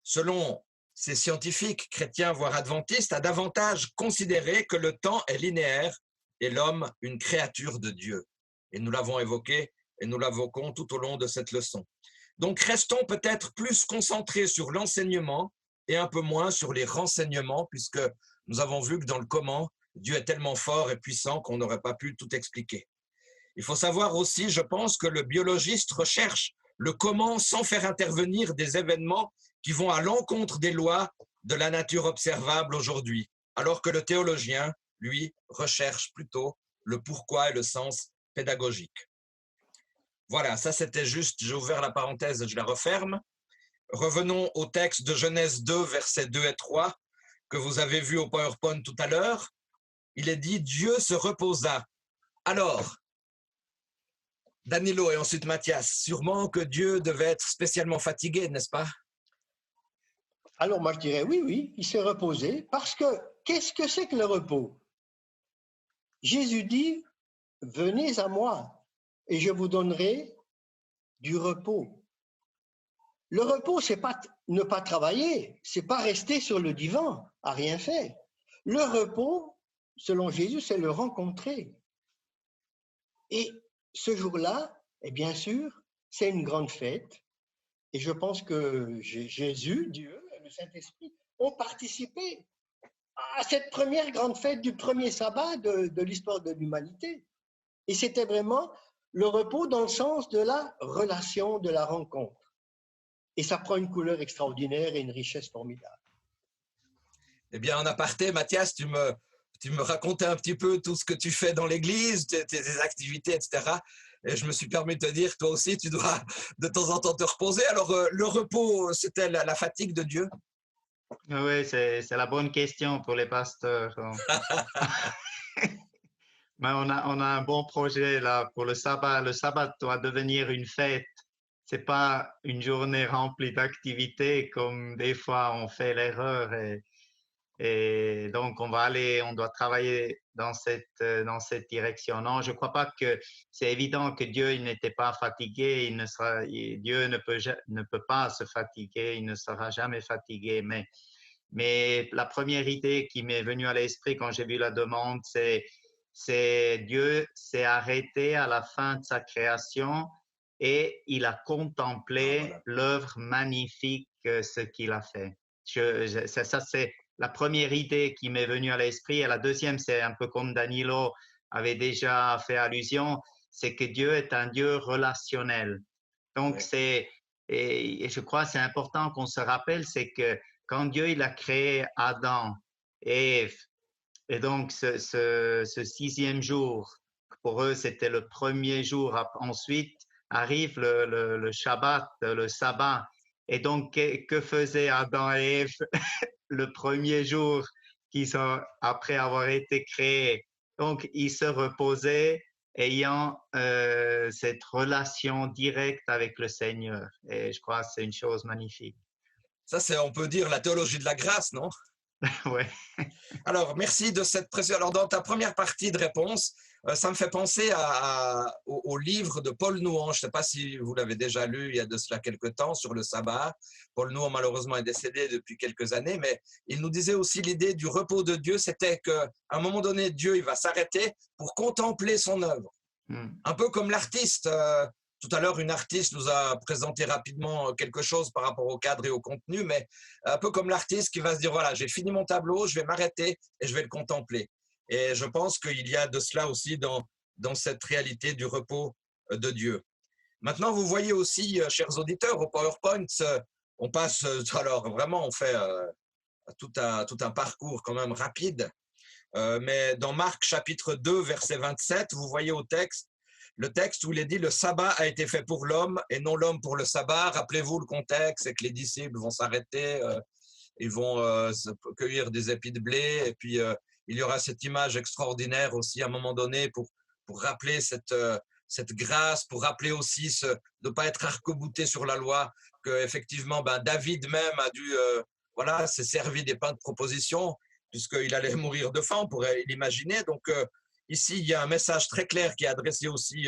selon ces scientifiques chrétiens voire adventistes, à davantage considérer que le temps est linéaire et l'homme une créature de Dieu. Et nous l'avons évoqué et nous l'évoquons tout au long de cette leçon. Donc restons peut-être plus concentrés sur l'enseignement et un peu moins sur les renseignements, puisque nous avons vu que dans le comment, Dieu est tellement fort et puissant qu'on n'aurait pas pu tout expliquer. Il faut savoir aussi, je pense, que le biologiste recherche le comment sans faire intervenir des événements qui vont à l'encontre des lois de la nature observable aujourd'hui, alors que le théologien, lui, recherche plutôt le pourquoi et le sens pédagogique. Voilà, ça c'était juste, j'ai ouvert la parenthèse et je la referme. Revenons au texte de Genèse 2, versets 2 et 3, que vous avez vu au PowerPoint tout à l'heure. Il est dit « Dieu se reposa ». Alors, Danilo et ensuite Mathias, sûrement que Dieu devait être spécialement fatigué, n'est-ce pas? Alors moi je dirais oui, il s'est reposé, parce que qu'est-ce que c'est que le repos? Jésus dit, venez à moi et je vous donnerai du repos. Le repos, c'est pas ne pas travailler, c'est pas rester sur le divan à rien faire. Le repos, selon Jésus, c'est le rencontrer. Et ce jour-là, et bien sûr, c'est une grande fête. Et je pense que Jésus, Dieu et le Saint-Esprit ont participé à cette première grande fête du premier sabbat de l'histoire de l'humanité. Et c'était vraiment le repos dans le sens de la relation, de la rencontre. Et ça prend une couleur extraordinaire et une richesse formidable. Eh bien, en aparté, Mathias, tu me racontais un petit peu tout ce que tu fais dans l'église, tes activités, etc. Et je me suis permis de te dire, toi aussi, tu dois de temps en temps te reposer. Alors, le repos, c'était la fatigue de Dieu? Oui, c'est la bonne question pour les pasteurs. Mais on a un bon projet là pour le sabbat. Le sabbat doit devenir une fête. C'est pas une journée remplie d'activités comme des fois on fait l'erreur et donc on doit travailler dans cette direction. Non, je crois pas que c'est évident que Dieu il n'était pas fatigué. Dieu ne peut pas se fatiguer. Il ne sera jamais fatigué. Mais la première idée qui m'est venue à l'esprit quand j'ai vu la demande, c'est Dieu s'est arrêté à la fin de sa création et il a contemplé l'œuvre magnifique, ce qu'il a fait. Ça, c'est la première idée qui m'est venue à l'esprit. Et la deuxième, c'est un peu comme Danilo avait déjà fait allusion, c'est que Dieu est un Dieu relationnel. Donc, et je crois que c'est important qu'on se rappelle, c'est que quand Dieu il a créé Adam et Ève, et donc ce sixième jour, pour eux, c'était le premier jour. Ensuite, arrive le Shabbat, le sabbat. Et donc, que faisaient Adam et Ève le premier jour après avoir été créés? Donc, ils se reposaient ayant cette relation directe avec le Seigneur. Et je crois que c'est une chose magnifique. Ça, on peut dire la théologie de la grâce, non? Ouais. Alors, merci de cette précision. Alors, dans ta première partie de réponse, ça me fait penser au livre de Paul Nouan. Je ne sais pas si vous l'avez déjà lu il y a de cela quelques temps sur le sabbat. Paul Nouan, malheureusement, est décédé depuis quelques années, mais il nous disait aussi l'idée du repos de Dieu, c'était qu'à un moment donné, Dieu il va s'arrêter pour contempler son œuvre. Un peu comme l'artiste. Tout à l'heure, une artiste nous a présenté rapidement quelque chose par rapport au cadre et au contenu, mais un peu comme l'artiste qui va se dire, voilà, j'ai fini mon tableau, je vais m'arrêter et je vais le contempler. Et je pense qu'il y a de cela aussi dans cette réalité du repos de Dieu. Maintenant, vous voyez aussi, chers auditeurs, au PowerPoint, on passe, alors vraiment, on fait tout un parcours quand même rapide. Mais dans Marc chapitre 2, verset 27, vous voyez le texte où il est dit « Le sabbat a été fait pour l'homme et non l'homme pour le sabbat ». Rappelez-vous le contexte, c'est que les disciples vont s'arrêter, ils vont cueillir des épis de blé et puis il y aura cette image extraordinaire aussi à un moment donné pour rappeler cette grâce, pour rappeler aussi de ne pas être arc-bouté sur la loi, qu'effectivement David même a dû, s'est servi des pains de proposition puisqu'il allait mourir de faim, on pourrait l'imaginer. Donc ici, il y a un message très clair qui est adressé aussi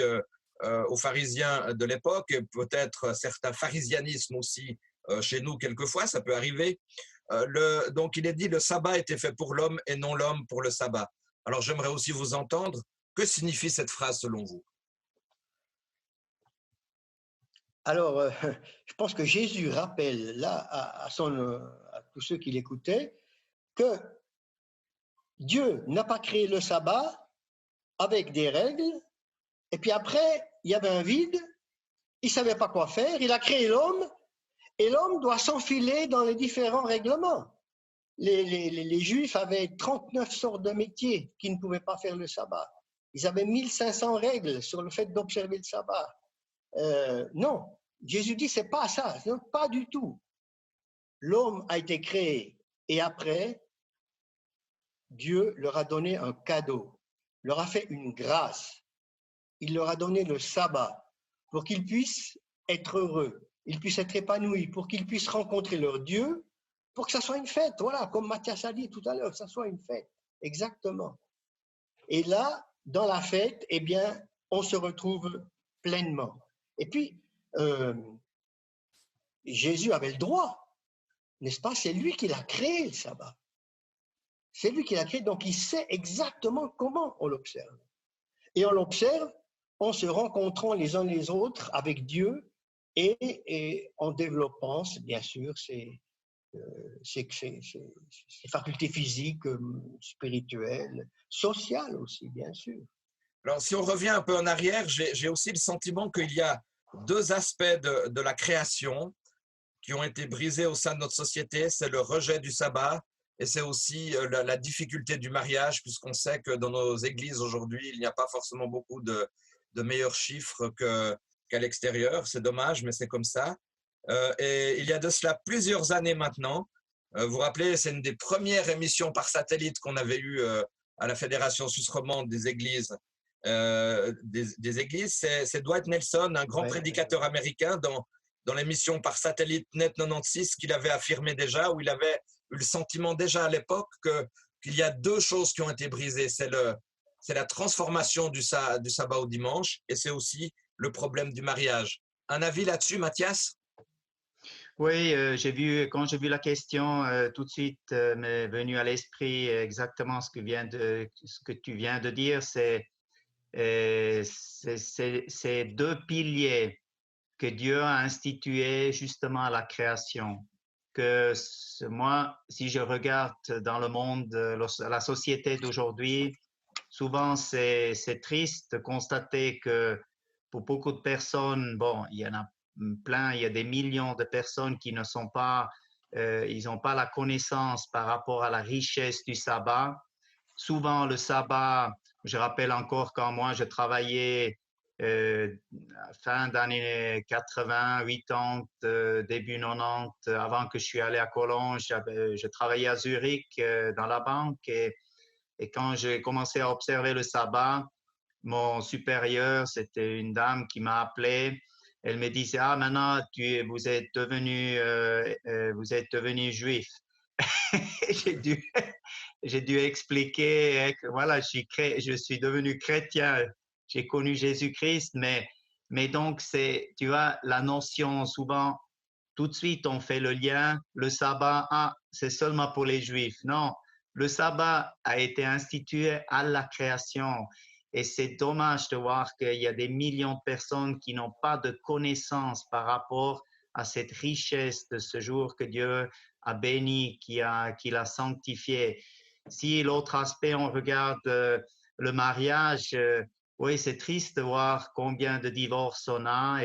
aux pharisiens de l'époque, et peut-être certains pharisianismes aussi chez nous quelquefois, ça peut arriver. Donc il est dit, le sabbat était fait pour l'homme et non l'homme pour le sabbat. Alors j'aimerais aussi vous entendre. Que signifie cette phrase selon vous? Alors, je pense que Jésus rappelle là à tous ceux qui l'écoutaient que Dieu n'a pas créé le sabbat avec des règles, et puis après, il y avait un vide, il ne savait pas quoi faire, il a créé l'homme, et l'homme doit s'enfiler dans les différents règlements. Les Juifs avaient 39 sortes de métiers qui ne pouvaient pas faire le sabbat. Ils avaient 1500 règles sur le fait d'observer le sabbat. Non, Jésus dit, c'est pas ça, non, pas du tout. L'homme a été créé, et après, Dieu leur a donné un cadeau, leur a fait une grâce. Il leur a donné le sabbat pour qu'ils puissent être heureux, ils puissent être épanouis, pour qu'ils puissent rencontrer leur Dieu, pour que ça soit une fête. Voilà, comme Mathias a dit tout à l'heure, que ça soit une fête. Exactement. Et là, dans la fête, eh bien, on se retrouve pleinement. Et puis, Jésus avait le droit, n'est-ce pas? C'est lui qui l'a créé, le sabbat. C'est lui qui l'a créé, donc il sait exactement comment on l'observe. Et on l'observe en se rencontrant les uns les autres avec Dieu et en développant, bien sûr, ses facultés physiques, spirituelles, sociales aussi, bien sûr. Alors, si on revient un peu en arrière, j'ai aussi le sentiment qu'il y a deux aspects de la création qui ont été brisés au sein de notre société. C'est le rejet du sabbat et c'est aussi la difficulté du mariage, puisqu'on sait que dans nos églises aujourd'hui, il n'y a pas forcément beaucoup de meilleurs chiffres qu'à l'extérieur. C'est dommage, mais c'est comme ça. Et il y a de cela plusieurs années maintenant. Vous vous rappelez, c'est une des premières émissions par satellite qu'on avait eues à la Fédération suisse romande des églises. C'est Dwight Nelson, un grand prédicateur américain, dans l'émission par satellite Net 96, qu'il avait affirmé déjà, où il avait eu le sentiment déjà à l'époque qu'il y a deux choses qui ont été brisées. C'est la transformation du sabbat au dimanche et c'est aussi le problème du mariage. Un avis là-dessus, Mathias? Oui, quand j'ai vu la question, tout de suite m'est venu à l'esprit exactement ce que tu viens de dire. C'est deux piliers que Dieu a institués justement à la création. Que moi, si je regarde dans le monde, la société d'aujourd'hui, souvent c'est triste de constater que pour beaucoup de personnes, bon, il y en a plein, il y a des millions de personnes qui ne sont pas, ils n'ont pas la connaissance par rapport à la richesse du sabbat. Souvent, le sabbat, je rappelle encore quand moi je travaillais fin d'année 80, 80, début 90, avant que je suis allé à Cologne, je travaillais à Zurich dans la banque et quand j'ai commencé à observer le sabbat, mon supérieur, c'était une dame qui m'a appelé. Elle me disait, ah, maintenant, vous êtes devenu juif. j'ai dû, j'ai dû expliquer que voilà, je suis devenu chrétien, j'ai connu Jésus-Christ, mais donc tu vois, la notion souvent, tout de suite, on fait le lien, le sabbat, c'est seulement pour les Juifs. Non, le sabbat a été institué à la création. Et c'est dommage de voir qu'il y a des millions de personnes qui n'ont pas de connaissances par rapport à cette richesse de ce jour que Dieu a béni, qu'il a sanctifié. Si l'autre aspect, on regarde le mariage, oui, c'est triste de voir combien de divorces on a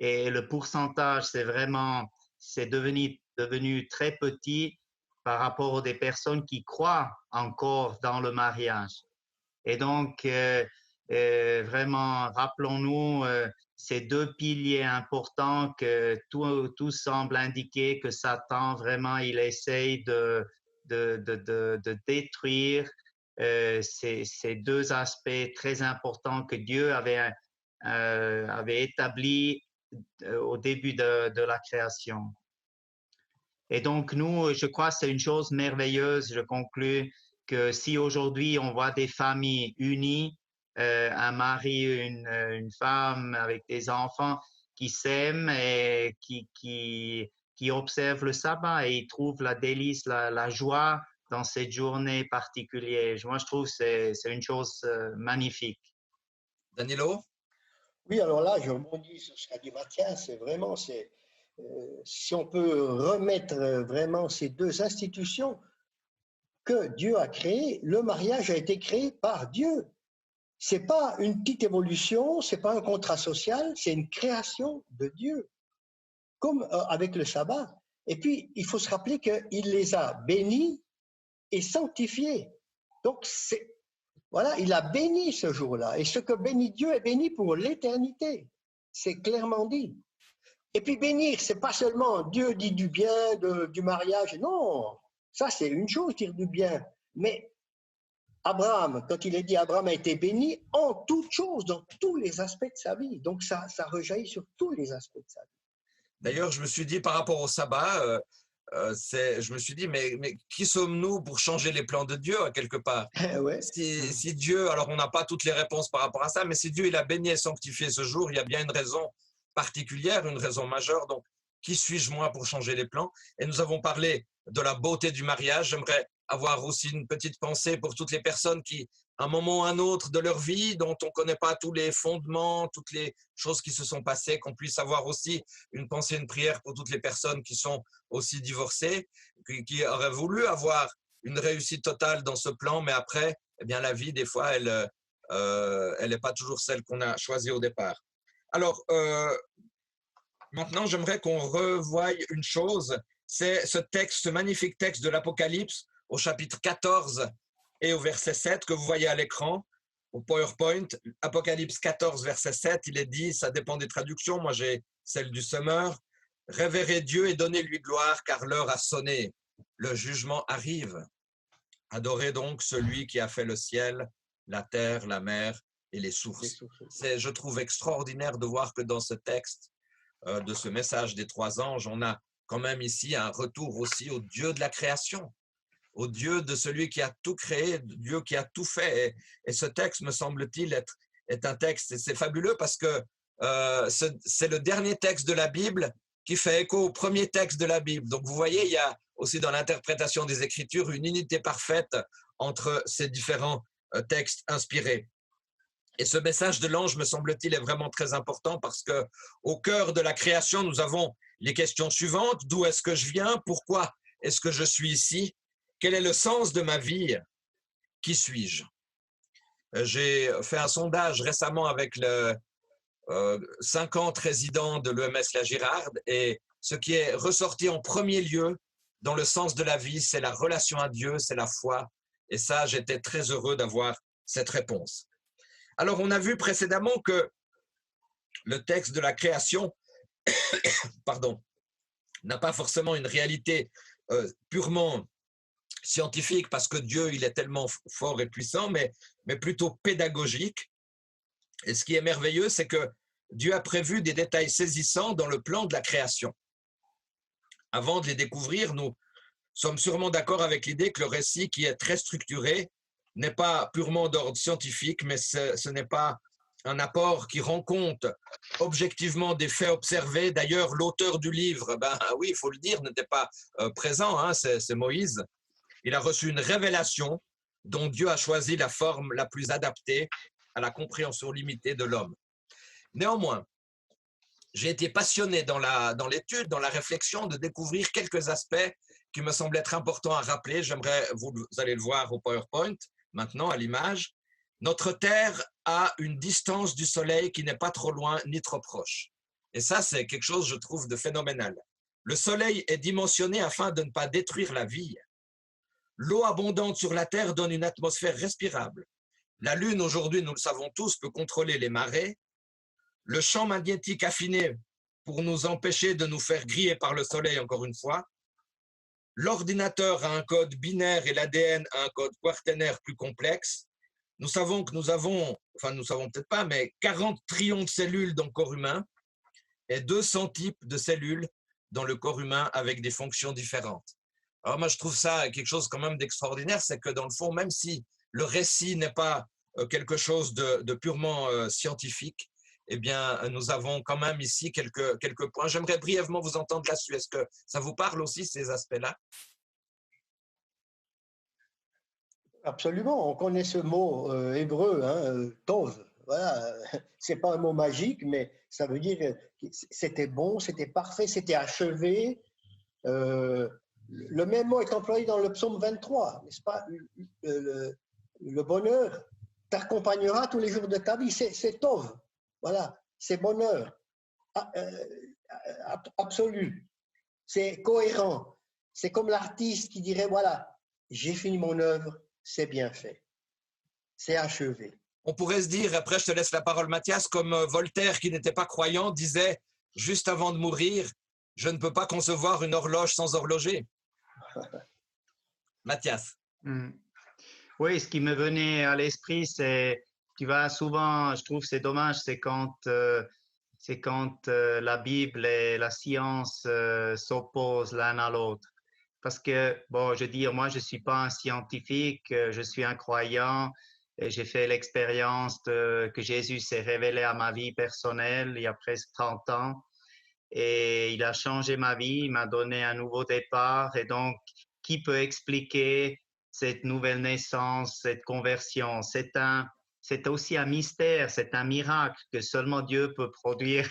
et le pourcentage, c'est devenu très petit par rapport aux des personnes qui croient encore dans le mariage. Et donc, vraiment, rappelons-nous ces deux piliers importants que tout semble indiquer que Satan, vraiment, il essaye de détruire ces deux aspects très importants que Dieu avait établis au début de la création. Et donc, nous, je crois que c'est une chose merveilleuse, je conclus, que si aujourd'hui on voit des familles unies, un mari, une femme avec des enfants qui s'aiment et qui observent le sabbat et ils trouvent la délice, la joie dans cette journée particulière. Moi, je trouve que c'est une chose magnifique. Danilo? Oui, alors là, je rebondis sur ce qu'a dit Mathias, c'est vraiment, si on peut remettre vraiment ces deux institutions que Dieu a créées, le mariage a été créé par Dieu. C'est pas une petite évolution, c'est pas un contrat social, c'est une création de Dieu, comme avec le sabbat. Et puis, il faut se rappeler qu'il les a bénis et sanctifiés. Donc, voilà, il a béni ce jour-là. Et ce que bénit Dieu est béni pour l'éternité. C'est clairement dit. Et puis bénir, c'est pas seulement Dieu dit du bien du mariage. Non, ça c'est une chose, dire du bien. Mais Abraham, quand il est dit Abraham a été béni en toutes choses, dans tous les aspects de sa vie. Donc ça rejaillit sur tous les aspects de sa vie. D'ailleurs, je me suis dit par rapport au sabbat, je me suis dit, mais qui sommes-nous pour changer les plans de Dieu, quelque part? Ouais. Si Dieu, alors on n'a pas toutes les réponses par rapport à ça, mais si Dieu il a béni et sanctifié ce jour, il y a bien une raison particulière, une raison majeure. Donc, qui suis-je moi pour changer les plans? Et nous avons parlé de la beauté du mariage. J'aimerais avoir aussi une petite pensée pour toutes les personnes qui, à un moment ou un autre de leur vie, dont on ne connaît pas tous les fondements, toutes les choses qui se sont passées, qu'on puisse avoir aussi une pensée, une prière pour toutes les personnes qui sont aussi divorcées, qui auraient voulu avoir une réussite totale dans ce plan, mais après, eh bien, la vie, des fois, elle n'est pas toujours celle qu'on a choisie au départ. Alors, maintenant, j'aimerais qu'on revoie une chose, c'est ce magnifique texte de l'Apocalypse au chapitre 14 et au verset 7 que vous voyez à l'écran, au PowerPoint. Apocalypse 14, verset 7, il est dit, ça dépend des traductions, moi j'ai celle du Summer, « Révérez Dieu et donnez-lui gloire, car l'heure a sonné, le jugement arrive. Adorez donc celui qui a fait le ciel, la terre, la mer et les sources. » C'est, je trouve, extraordinaire de voir que dans ce texte de ce message des trois anges, on a quand même ici un retour aussi au Dieu de la création, au Dieu de celui qui a tout créé, Dieu qui a tout fait. Et ce texte, me semble-t-il, est un texte, c'est fabuleux parce que c'est le dernier texte de la Bible qui fait écho au premier texte de la Bible. Donc vous voyez, il y a aussi dans l'interprétation des Écritures une unité parfaite entre ces différents textes inspirés. Et ce message de l'ange, me semble-t-il, est vraiment très important parce que au cœur de la création, nous avons les questions suivantes. D'où est-ce que je viens? Pourquoi est-ce que je suis ici? Quel est le sens de ma vie? Qui suis-je? J'ai fait un sondage récemment avec le 50 résidents de l'EMS La Girarde et ce qui est ressorti en premier lieu dans le sens de la vie, c'est la relation à Dieu, c'est la foi. Et ça, j'étais très heureux d'avoir cette réponse. Alors, on a vu précédemment que le texte de la création pardon, n'a pas forcément une réalité purement scientifique parce que Dieu, il est tellement fort et puissant, mais plutôt pédagogique. Et ce qui est merveilleux, c'est que Dieu a prévu des détails saisissants dans le plan de la création. Avant de les découvrir, nous sommes sûrement d'accord avec l'idée que le récit, qui est très structuré, n'est pas purement d'ordre scientifique, mais ce n'est pas un apport qui rend compte objectivement des faits observés. D'ailleurs, l'auteur du livre, oui, il faut le dire, n'était pas présent, hein, c'est Moïse. Il a reçu une révélation dont Dieu a choisi la forme la plus adaptée à la compréhension limitée de l'homme. Néanmoins, j'ai été passionné dans l'étude, dans la réflexion, de découvrir quelques aspects qui me semblent être importants à rappeler. J'aimerais, vous allez le voir au PowerPoint, maintenant à l'image. Notre Terre a une distance du Soleil qui n'est pas trop loin ni trop proche. Et ça, c'est quelque chose, je trouve, de phénoménal. Le Soleil est dimensionné afin de ne pas détruire la vie. L'eau abondante sur la Terre donne une atmosphère respirable. La Lune, aujourd'hui, nous le savons tous, peut contrôler les marées. Le champ magnétique affiné pour nous empêcher de nous faire griller par le Soleil, encore une fois. L'ordinateur a un code binaire et l'ADN a un code quaternaire plus complexe. Nous savons que nous avons peut-être pas, mais 40 trillions de cellules dans le corps humain et 200 types de cellules dans le corps humain avec des fonctions différentes. Alors moi, je trouve ça quelque chose quand même d'extraordinaire, c'est que dans le fond, même si le récit n'est pas quelque chose de purement scientifique, eh bien, nous avons quand même ici quelques points. J'aimerais brièvement vous entendre là-dessus. Est-ce que ça vous parle aussi, ces aspects-là? Absolument, on connaît ce mot hébreu, hein, tov. Voilà, c'est pas un mot magique, mais ça veut dire que c'était bon, c'était parfait, c'était achevé. Le même mot est employé dans le psaume 23, n'est-ce pas? Le bonheur t'accompagnera tous les jours de ta vie, c'est tov. Voilà, c'est bonheur absolu. C'est cohérent. C'est comme l'artiste qui dirait, voilà, j'ai fini mon œuvre, c'est bien fait. C'est achevé. On pourrait se dire, après je te laisse la parole Mathias, comme Voltaire qui n'était pas croyant disait, juste avant de mourir, je ne peux pas concevoir une horloge sans horloger. Mathias. Oui, ce qui me venait à l'esprit, c'est, tu vois, souvent, je trouve c'est dommage, c'est quand la Bible et la science s'opposent l'un à l'autre. Parce que, bon, je veux dire, moi, je ne suis pas un scientifique, je suis un croyant et j'ai fait l'expérience que Jésus s'est révélé à ma vie personnelle il y a presque 30 ans et il a changé ma vie, il m'a donné un nouveau départ et donc, qui peut expliquer cette nouvelle naissance, cette conversion? C'est aussi un mystère, c'est un miracle que seulement Dieu peut produire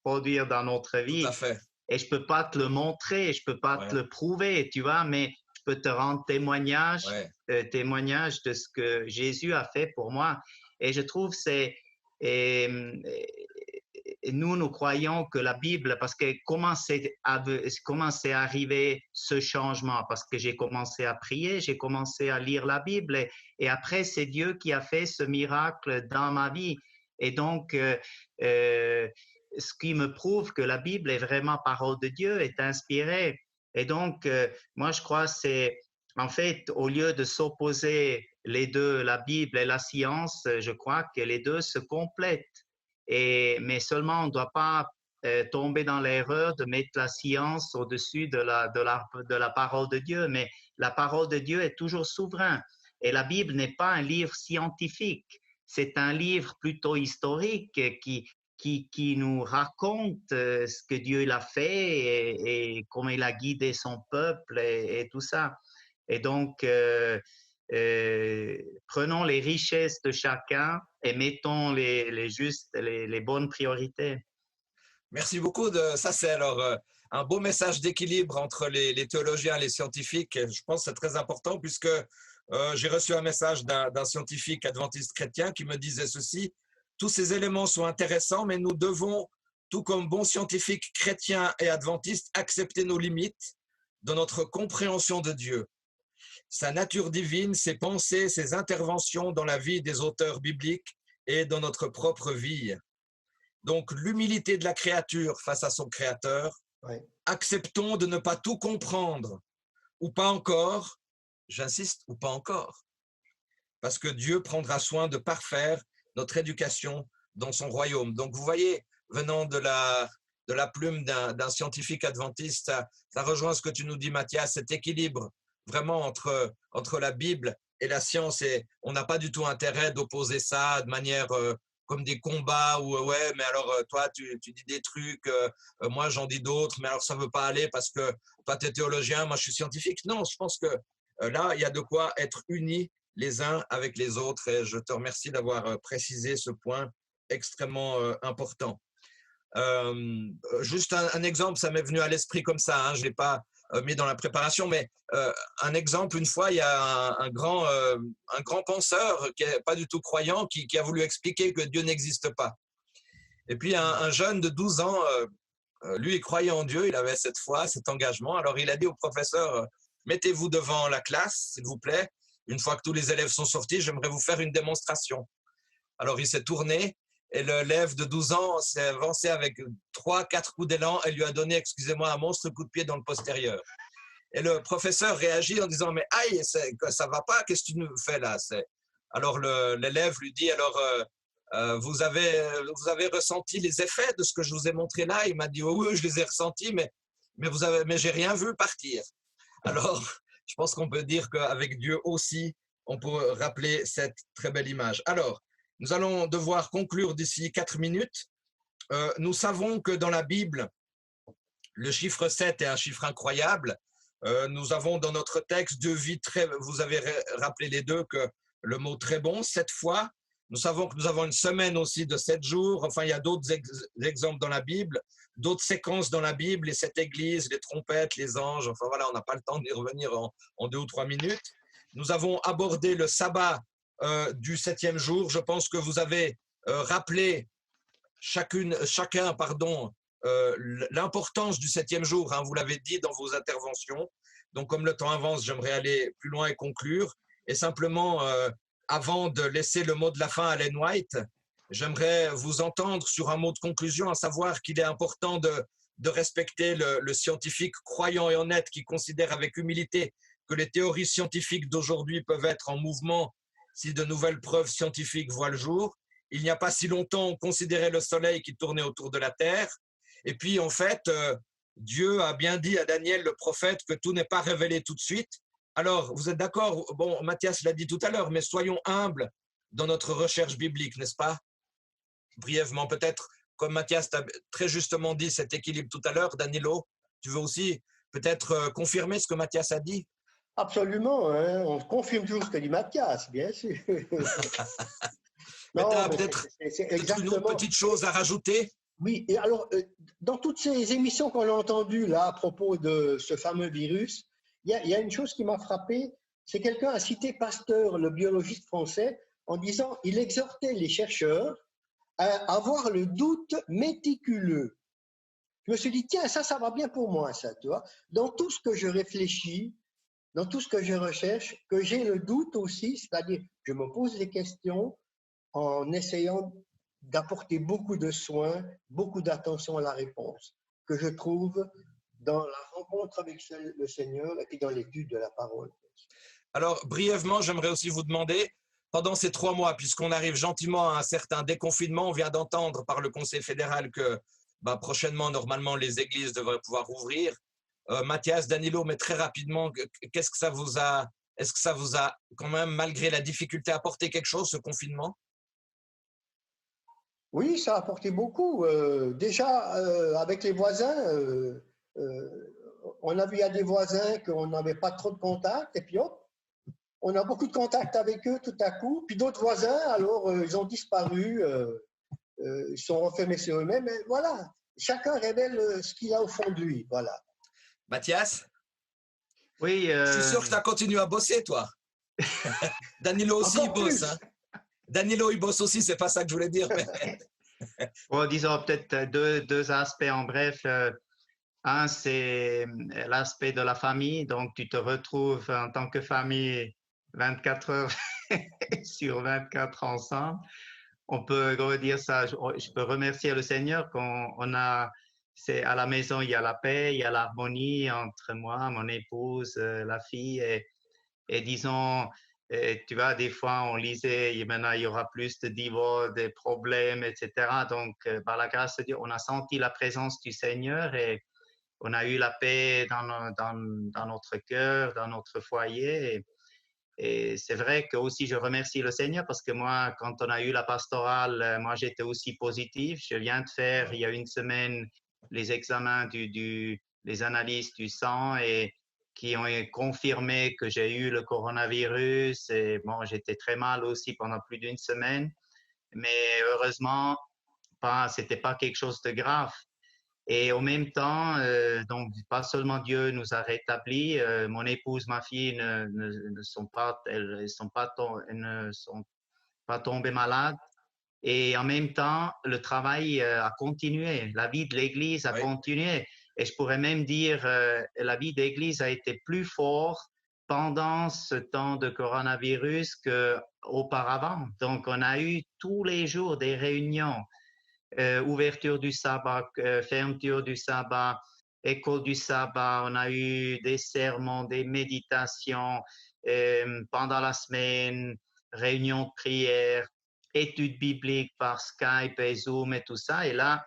dans notre vie. Tout à fait. Et je peux pas te le montrer, je peux pas te le prouver, tu vois, mais je peux te rendre témoignage de ce que Jésus a fait pour moi. Et je trouve nous croyons que la Bible, parce que comment c'est arrivé ce changement? Parce que j'ai commencé à prier, j'ai commencé à lire la Bible et après c'est Dieu qui a fait ce miracle dans ma vie. Et donc, ce qui me prouve que la Bible est vraiment parole de Dieu, est inspirée. Et donc, moi, je crois que c'est, en fait, au lieu de s'opposer les deux, la Bible et la science, je crois que les deux se complètent. Mais seulement, on ne doit pas tomber dans l'erreur de mettre la science au-dessus de la parole de Dieu. Mais la parole de Dieu est toujours souveraine. Et la Bible n'est pas un livre scientifique. C'est un livre plutôt historique qui nous raconte ce que Dieu a fait et comment il a guidé son peuple et tout ça. Et donc, prenons les richesses de chacun et mettons les bonnes priorités. Merci beaucoup. Ça, c'est alors un beau message d'équilibre entre les théologiens et les scientifiques. Je pense que c'est très important puisque j'ai reçu un message d'un scientifique adventiste chrétien qui me disait ceci: tous ces éléments sont intéressants, mais nous devons, tout comme bons scientifiques chrétiens et adventistes, accepter nos limites dans notre compréhension de Dieu, sa nature divine, ses pensées, ses interventions dans la vie des auteurs bibliques et dans notre propre vie. Donc, l'humilité de la créature face à son créateur. Oui. Acceptons de ne pas tout comprendre, ou pas encore, j'insiste, ou pas encore, parce que Dieu prendra soin de parfaire notre éducation dans son royaume. Donc, vous voyez, venant de de la plume d'un scientifique adventiste. Ça rejoint ce que tu nous dis, Mathias, cet équilibre vraiment entre la Bible et la science. Et on n'a pas du tout intérêt d'opposer ça de manière comme des combats où, ouais, mais alors toi, tu dis des trucs, moi j'en dis d'autres, mais alors ça ne veut pas aller parce que toi, tu es théologien, moi je suis scientifique. Non, je pense que là, il y a de quoi être unis les uns avec les autres. Et je te remercie d'avoir précisé ce point extrêmement important. Juste un exemple, ça m'est venu à l'esprit comme ça, hein, je ne l'ai pas mis dans la préparation, mais un exemple, une fois, il y a un grand penseur qui n'est pas du tout croyant qui a voulu expliquer que Dieu n'existe pas. Et puis un jeune de 12 ans, lui, il croyait en Dieu, il avait cette foi, cet engagement. Alors il a dit au professeur, mettez-vous devant la classe, s'il vous plaît. Une fois que tous les élèves sont sortis, j'aimerais vous faire une démonstration. Alors il s'est tourné et l'élève de 12 ans s'est avancé avec 3-4 coups d'élan et lui a donné, excusez-moi, un monstre coup de pied dans le postérieur. Et le professeur réagit en disant, mais aïe, ça va pas, qu'est-ce que tu nous fais là? Alors l'élève lui dit, alors vous avez ressenti les effets de ce que je vous ai montré là? Il m'a dit, oh, oui, je les ai ressentis, mais j'ai rien vu partir. Alors, je pense qu'on peut dire qu'avec Dieu aussi, on peut rappeler cette très belle image. Alors, nous allons devoir conclure d'ici 4 minutes. Nous savons que dans la Bible, le chiffre 7 est un chiffre incroyable. Nous avons dans notre texte 2 vies vous avez rappelé les deux que le mot très bon, 7 fois. Nous savons que nous avons une semaine aussi de 7 jours. Enfin, il y a d'autres exemples dans la Bible, d'autres séquences dans la Bible, les 7 églises, les trompettes, les anges. Enfin voilà, on n'a pas le temps d'y revenir en 2 ou 3 minutes. Nous avons abordé le sabbat du 7e jour. Je pense que vous avez rappelé chacun, l'importance du 7e jour. Hein, vous l'avez dit dans vos interventions. Donc, comme le temps avance, j'aimerais aller plus loin et conclure. Et simplement, avant de laisser le mot de la fin à Ellen White, j'aimerais vous entendre sur un mot de conclusion, à savoir qu'il est important de respecter le scientifique croyant et honnête qui considère avec humilité que les théories scientifiques d'aujourd'hui peuvent être en mouvement si de nouvelles preuves scientifiques voient le jour. Il n'y a pas si longtemps, on considérait le soleil qui tournait autour de la Terre. Et puis, en fait, Dieu a bien dit à Daniel, le prophète, que tout n'est pas révélé tout de suite. Alors, vous êtes d'accord? Bon, Mathias l'a dit tout à l'heure, mais soyons humbles dans notre recherche biblique, n'est-ce pas? Brièvement, peut-être, comme Mathias t'a très justement dit cet équilibre tout à l'heure, Danilo, tu veux aussi peut-être confirmer ce que Mathias a dit? Absolument, hein, on confirme toujours ce que dit Mathias, bien sûr. Mais tu as peut-être une autre petite chose à rajouter? Oui, et alors, dans toutes ces émissions qu'on a entendues là à propos de ce fameux virus, il y a une chose qui m'a frappé, c'est quelqu'un a cité Pasteur, le biologiste français, en disant il exhortait les chercheurs à avoir le doute méticuleux. Je me suis dit, tiens, ça va bien pour moi, ça, tu vois. Dans tout ce que je réfléchis, dans tout ce que je recherche, que j'ai le doute aussi, c'est-à-dire je me pose des questions en essayant d'apporter beaucoup de soins, beaucoup d'attention à la réponse, que je trouve dans la rencontre avec le Seigneur et dans l'étude de la parole. Alors, brièvement, j'aimerais aussi vous demander, pendant ces 3 mois, puisqu'on arrive gentiment à un certain déconfinement, on vient d'entendre par le Conseil fédéral que prochainement, normalement, les églises devraient pouvoir ouvrir. Mathias, Danilo, mais très rapidement, qu'est-ce que ça vous a, est-ce que ça vous a quand même, malgré la difficulté, apporté quelque chose, ce confinement? Oui, ça a apporté beaucoup. Déjà, avec les voisins, on a vu il y a des voisins qu'on n'avait pas trop de contact, et puis hop, on a beaucoup de contact avec eux tout à coup. Puis d'autres voisins, alors, ils ont disparu, ils sont renfermés sur eux-mêmes. Et voilà, chacun révèle ce qu'il a au fond de lui. Voilà. Mathias? Oui. Je suis sûr que tu as continué à bosser, toi. Danilo aussi, il bosse. Hein. Danilo, il bosse aussi, c'est pas ça que je voulais dire. Mais... Bon, disons peut-être deux aspects en bref. Un, c'est l'aspect de la famille. Donc, tu te retrouves en tant que famille 24 heures sur 24 ensemble. On peut redire ça. Je peux remercier le Seigneur qu'on a, c'est à la maison, il y a la paix, il y a l'harmonie entre moi, mon épouse, la fille et disons, Et tu vois, des fois, on lisait, et maintenant, il y aura plus de divorces, des problèmes, etc. Donc, par la grâce de Dieu, on a senti la présence du Seigneur et on a eu la paix dans notre cœur, dans notre foyer. Et c'est vrai que aussi je remercie le Seigneur parce que moi, quand on a eu la pastorale, moi j'étais aussi positif. Je viens de faire il y a une semaine les examens les analyses du sang et qui ont confirmé que j'ai eu le coronavirus. Et bon, j'étais très mal aussi pendant plus d'une semaine, mais heureusement, c'était pas quelque chose de grave. Et en même temps, donc pas seulement Dieu nous a rétablis, mon épouse, ma fille ne sont pas, elles ne sont pas tombées malades. Et en même temps, le travail a continué, la vie de l'Église a Oui. continué. Et je pourrais même dire, la vie de l'Église a été plus forte pendant ce temps de coronavirus qu'auparavant. Donc, on a eu tous les jours des réunions. Ouverture du sabbat, fermeture du sabbat, école du sabbat, on a eu des sermons, des méditations pendant la semaine, réunions de prière, études bibliques par Skype et Zoom et tout ça. Et là,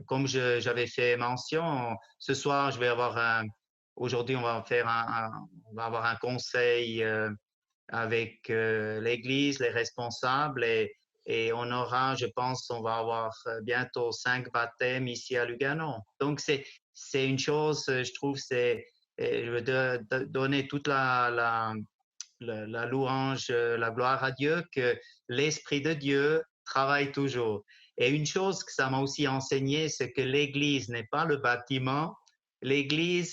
comme j'avais fait mention, ce soir, aujourd'hui, on va avoir un conseil avec l'Église, les responsables et on aura, je pense, on va avoir bientôt 5 baptêmes ici à Lugano. Donc, c'est une chose, je trouve, je veux donner toute la louange, la gloire à Dieu, que l'Esprit de Dieu travaille toujours. Et une chose que ça m'a aussi enseigné, c'est que l'Église n'est pas le bâtiment, l'Église,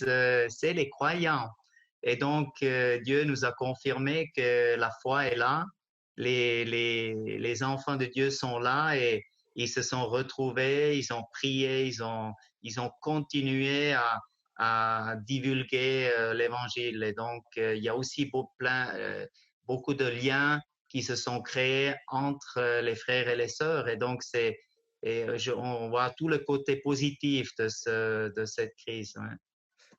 c'est les croyants. Et donc, Dieu nous a confirmé que la foi est là, les enfants de Dieu sont là et ils se sont retrouvés, ils ont prié, ils ont continué à divulguer l'évangile. Et donc, il y a aussi beaucoup de liens qui se sont créés entre les frères et les sœurs. Et donc, on voit tout le côté positif de cette crise. Ouais.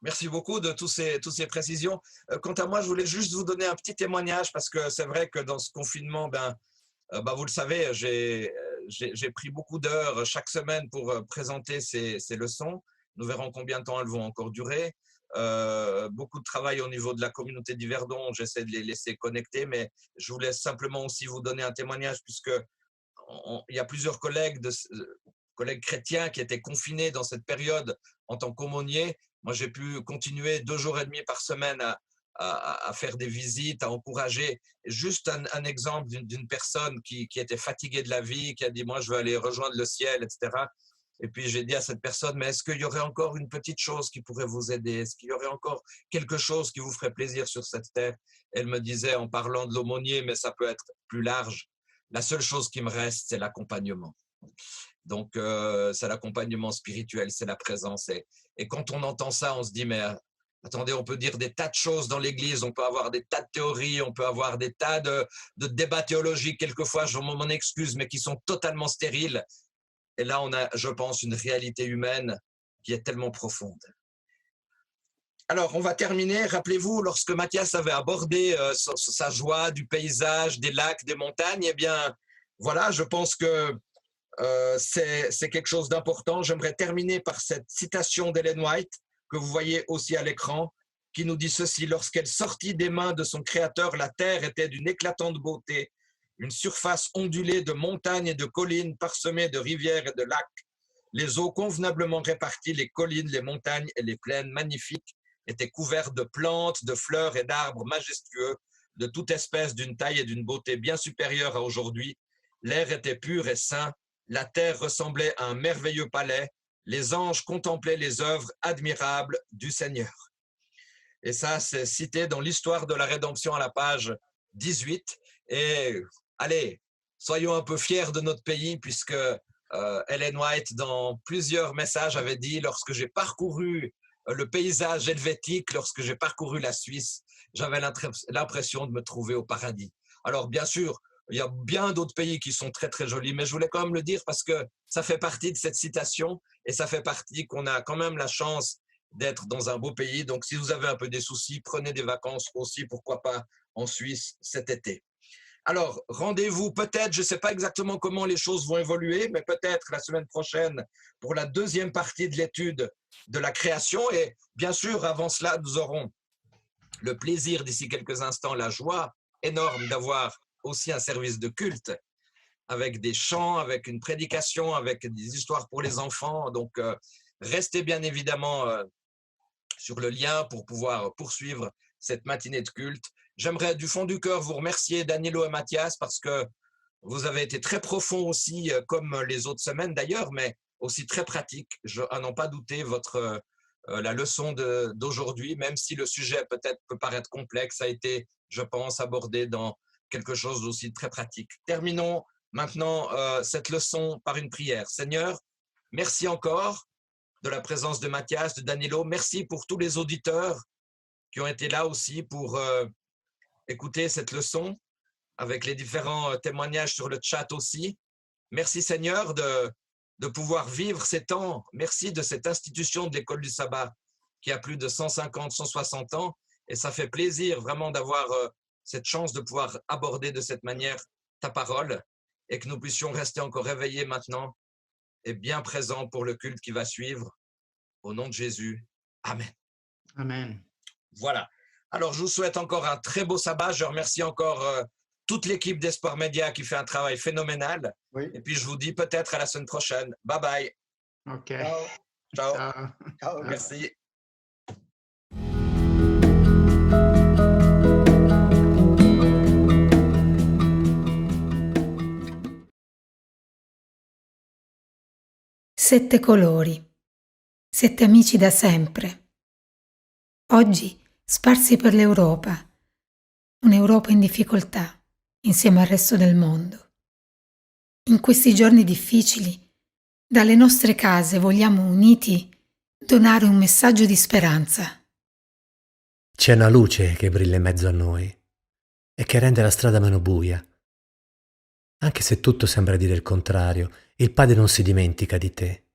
Merci beaucoup de toutes ces précisions. Quant à moi, je voulais juste vous donner un petit témoignage parce que c'est vrai que dans ce confinement, vous le savez, j'ai pris beaucoup d'heures chaque semaine pour présenter ces leçons. Nous verrons combien de temps elles vont encore durer. Beaucoup de travail au niveau de la communauté d'Yverdon. J'essaie de les laisser connecter, mais je voulais simplement aussi vous donner un témoignage puisque il y a plusieurs collègues chrétiens qui étaient confinés dans cette période en tant qu'aumôniers. Moi, j'ai pu continuer 2 jours et demi par semaine à faire des visites, à encourager. Juste un exemple d'une personne qui était fatiguée de la vie, qui a dit « moi, je veux aller rejoindre le ciel », etc. Et puis, j'ai dit à cette personne « mais est-ce qu'il y aurait encore une petite chose qui pourrait vous aider? Est-ce qu'il y aurait encore quelque chose qui vous ferait plaisir sur cette terre ?» Elle me disait en parlant de l'aumônier, mais ça peut être plus large, « la seule chose qui me reste, c'est l'accompagnement ». Donc, c'est l'accompagnement spirituel, c'est la présence. Et quand on entend ça, on se dit, mais attendez, on peut dire des tas de choses dans l'Église, on peut avoir des tas de théories, on peut avoir des tas de débats théologiques, quelquefois, je m'en excuse, mais qui sont totalement stériles. Et là, on a, je pense, une réalité humaine qui est tellement profonde. Alors, on va terminer. Rappelez-vous, lorsque Mathias avait abordé sa joie du paysage, des lacs, des montagnes, eh bien, voilà, je pense que c'est quelque chose d'important. J'aimerais terminer par cette citation d'Ellen White que vous voyez aussi à l'écran, qui nous dit ceci: lorsqu'elle sortit des mains de son Créateur, la terre était d'une éclatante beauté, une surface ondulée de montagnes et de collines parsemées de rivières et de lacs. Les eaux convenablement réparties, les collines, les montagnes et les plaines magnifiques étaient couvertes de plantes, de fleurs et d'arbres majestueux, de toute espèce, d'une taille et d'une beauté bien supérieure à aujourd'hui. L'air était pur et sain. La terre ressemblait à un merveilleux palais. Les anges contemplaient les œuvres admirables du Seigneur. Et ça, c'est cité dans l'histoire de la rédemption à la page 18. Et allez, soyons un peu fiers de notre pays puisque Ellen White, dans plusieurs messages, avait dit « Lorsque j'ai parcouru le paysage helvétique, lorsque j'ai parcouru la Suisse, j'avais l'impression de me trouver au paradis. » Alors, bien sûr, il y a bien d'autres pays qui sont très, très jolis, mais je voulais quand même le dire parce que ça fait partie de cette citation et ça fait partie qu'on a quand même la chance d'être dans un beau pays. Donc, si vous avez un peu des soucis, prenez des vacances aussi, pourquoi pas, en Suisse cet été. Alors, rendez-vous peut-être, je ne sais pas exactement comment les choses vont évoluer, mais peut-être la semaine prochaine pour la deuxième partie de l'étude de la création. Et bien sûr, avant cela, nous aurons le plaisir d'ici quelques instants, la joie énorme d'avoir aussi un service de culte avec des chants, avec une prédication, avec des histoires pour les enfants. Donc, restez bien évidemment sur le lien pour pouvoir poursuivre cette matinée de culte. J'aimerais du fond du cœur vous remercier, Danilo et Mathias, parce que vous avez été très profonds aussi, comme les autres semaines d'ailleurs, mais aussi très pratiques. À n'en pas douter, la leçon d'aujourd'hui, même si le sujet peut-être peut paraître complexe, a été, je pense, abordé dans quelque chose d'aussi très pratique. Terminons maintenant cette leçon par une prière. Seigneur, merci encore de la présence de Mathias, de Danilo. Merci pour tous les auditeurs qui ont été là aussi pour écouter cette leçon avec les différents témoignages sur le chat aussi. Merci Seigneur de pouvoir vivre ces temps. Merci de cette institution de l'école du sabbat qui a plus de 150, 160 ans. Et ça fait plaisir vraiment d'avoir cette chance de pouvoir aborder de cette manière ta parole et que nous puissions rester encore réveillés maintenant et bien présents pour le culte qui va suivre. Au nom de Jésus. Amen. Amen. Voilà. Alors, je vous souhaite encore un très beau sabbat. Je remercie encore toute l'équipe d'Espoir Média qui fait un travail phénoménal. Oui. Et puis, je vous dis peut-être à la semaine prochaine. Bye bye. OK. Ciao. Ciao. Ciao. Ciao. Merci. Sette colori, sette amici da sempre. Oggi sparsi per l'Europa, un'Europa in difficoltà insieme al resto del mondo. In questi giorni difficili, dalle nostre case vogliamo uniti donare un messaggio di speranza. C'è una luce che brilla in mezzo a noi e che rende la strada meno buia. Anche se tutto sembra dire il contrario, il Padre non si dimentica di te.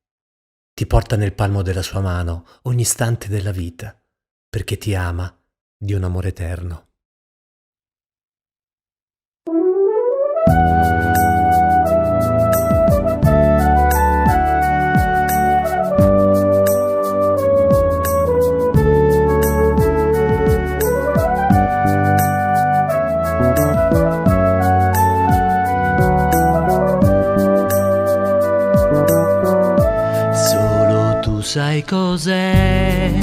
Ti porta nel palmo della sua mano ogni istante della vita, perché ti ama di un amore eterno. Sai cos'è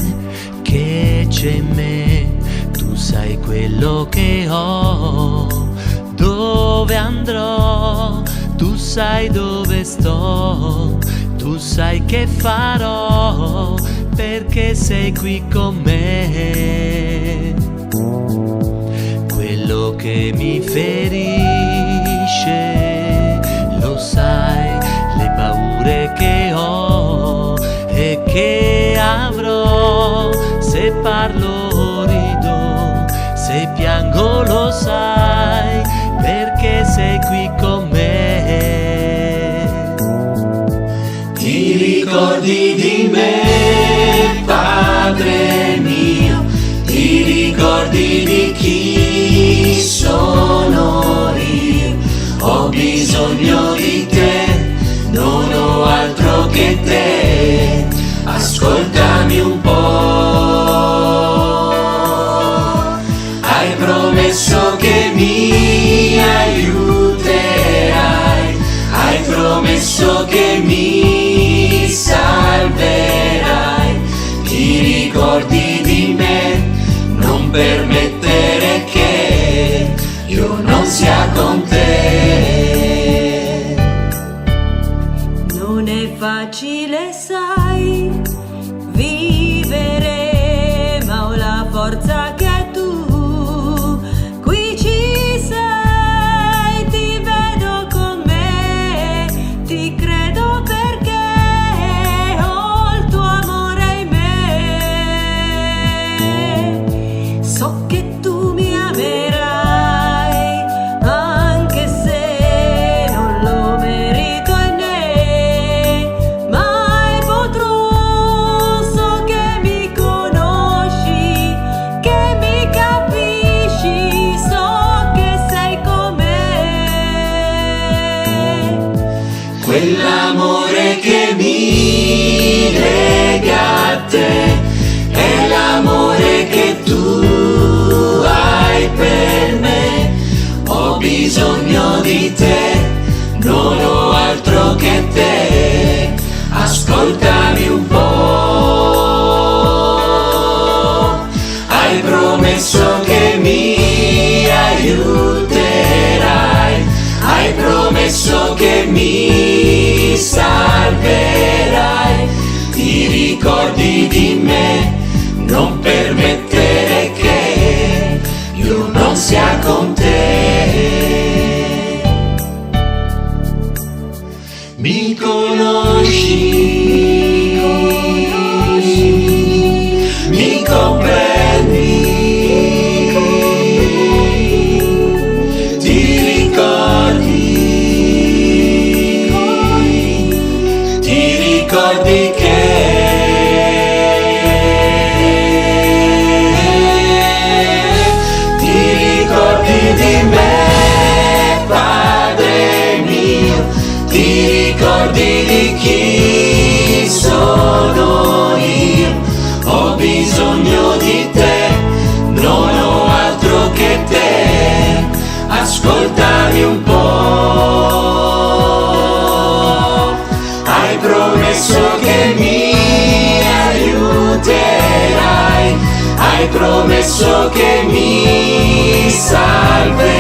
che c'è in me, tu sai quello che ho, dove andrò, tu sai dove sto, tu sai che farò, perché sei qui con me. Quello che mi ferisce, lo sai, le paure che ho e che avrò, se parlo o rido, se piango lo sai, perché sei qui con me. Ti ricordi di me, Padre mio, ti ricordi di chi sono io, ho bisogno di te, non ho altro che te. Ascoltami un po', hai promesso che mi aiuterai, hai promesso che mi salverai, ti ricordi di me, non permettere che io non sia con te. Non è facile, sai, vivere, ma ho la forza che tu qui ci sei, ti vedo con me, ti credo perché ho il tuo amore in me. So che tu mi amerai, anche se non lo merito né mai potrò quell'amore che mi lega a te, è l'amore che tu hai per me. Ho bisogno di te, non ho altro che te, ascoltami un po'. Hai promesso che mi aiuterai, hai promesso che mi salverai. Ti ricordi di me, non permettere che io non sia con te. Mi conosci, mi comprendi, ti ricordi che di me, Padre mio, ti ricordi di chi sono io. Ho bisogno di te, non ho altro che te, ascoltami un po'. Hai promesso che mi aiuterai, hai promesso che mi salverai.